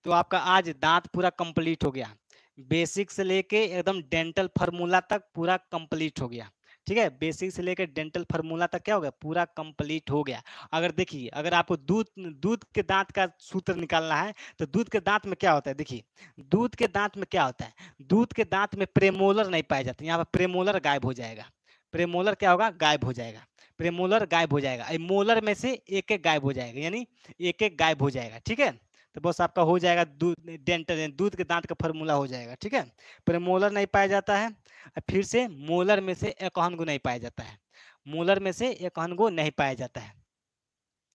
तो आपका आज दांत पूरा कंप्लीट हो गया, बेसिक से लेके एकदम डेंटल फार्मूला तक पूरा कंप्लीट हो गया, ठीक है। बेसिक से लेकर डेंटल फार्मूला तक क्या हो गया, पूरा कंप्लीट हो गया। अगर देखिए, अगर आपको दूध दूध के दांत का सूत्र निकालना है तो दूध के दांत में क्या होता है, देखिए दूध के दांत में क्या होता है, दूध के दांत में प्रेमोलर नहीं पाए जाते, यहाँ पर प्रेमोलर गायब हो जाएगा। प्रेमोलर क्या होगा, गायब हो जाएगा। प्रेमोलर गायब हो जाएगा, मोलर में से एक एक गायब हो जाएगा, यानी एक एक गायब हो जाएगा, ठीक है। तो बस आपका हो जाएगा दूध डेंटल, दूध के दांत का फार्मूला हो जाएगा, ठीक है। प्रेमोलर नहीं पाया जाता है, फिर से मोलर में से एकाउन गो नहीं पाया जाता है, मोलर में से एकाउन गो नहीं पाया जाता है।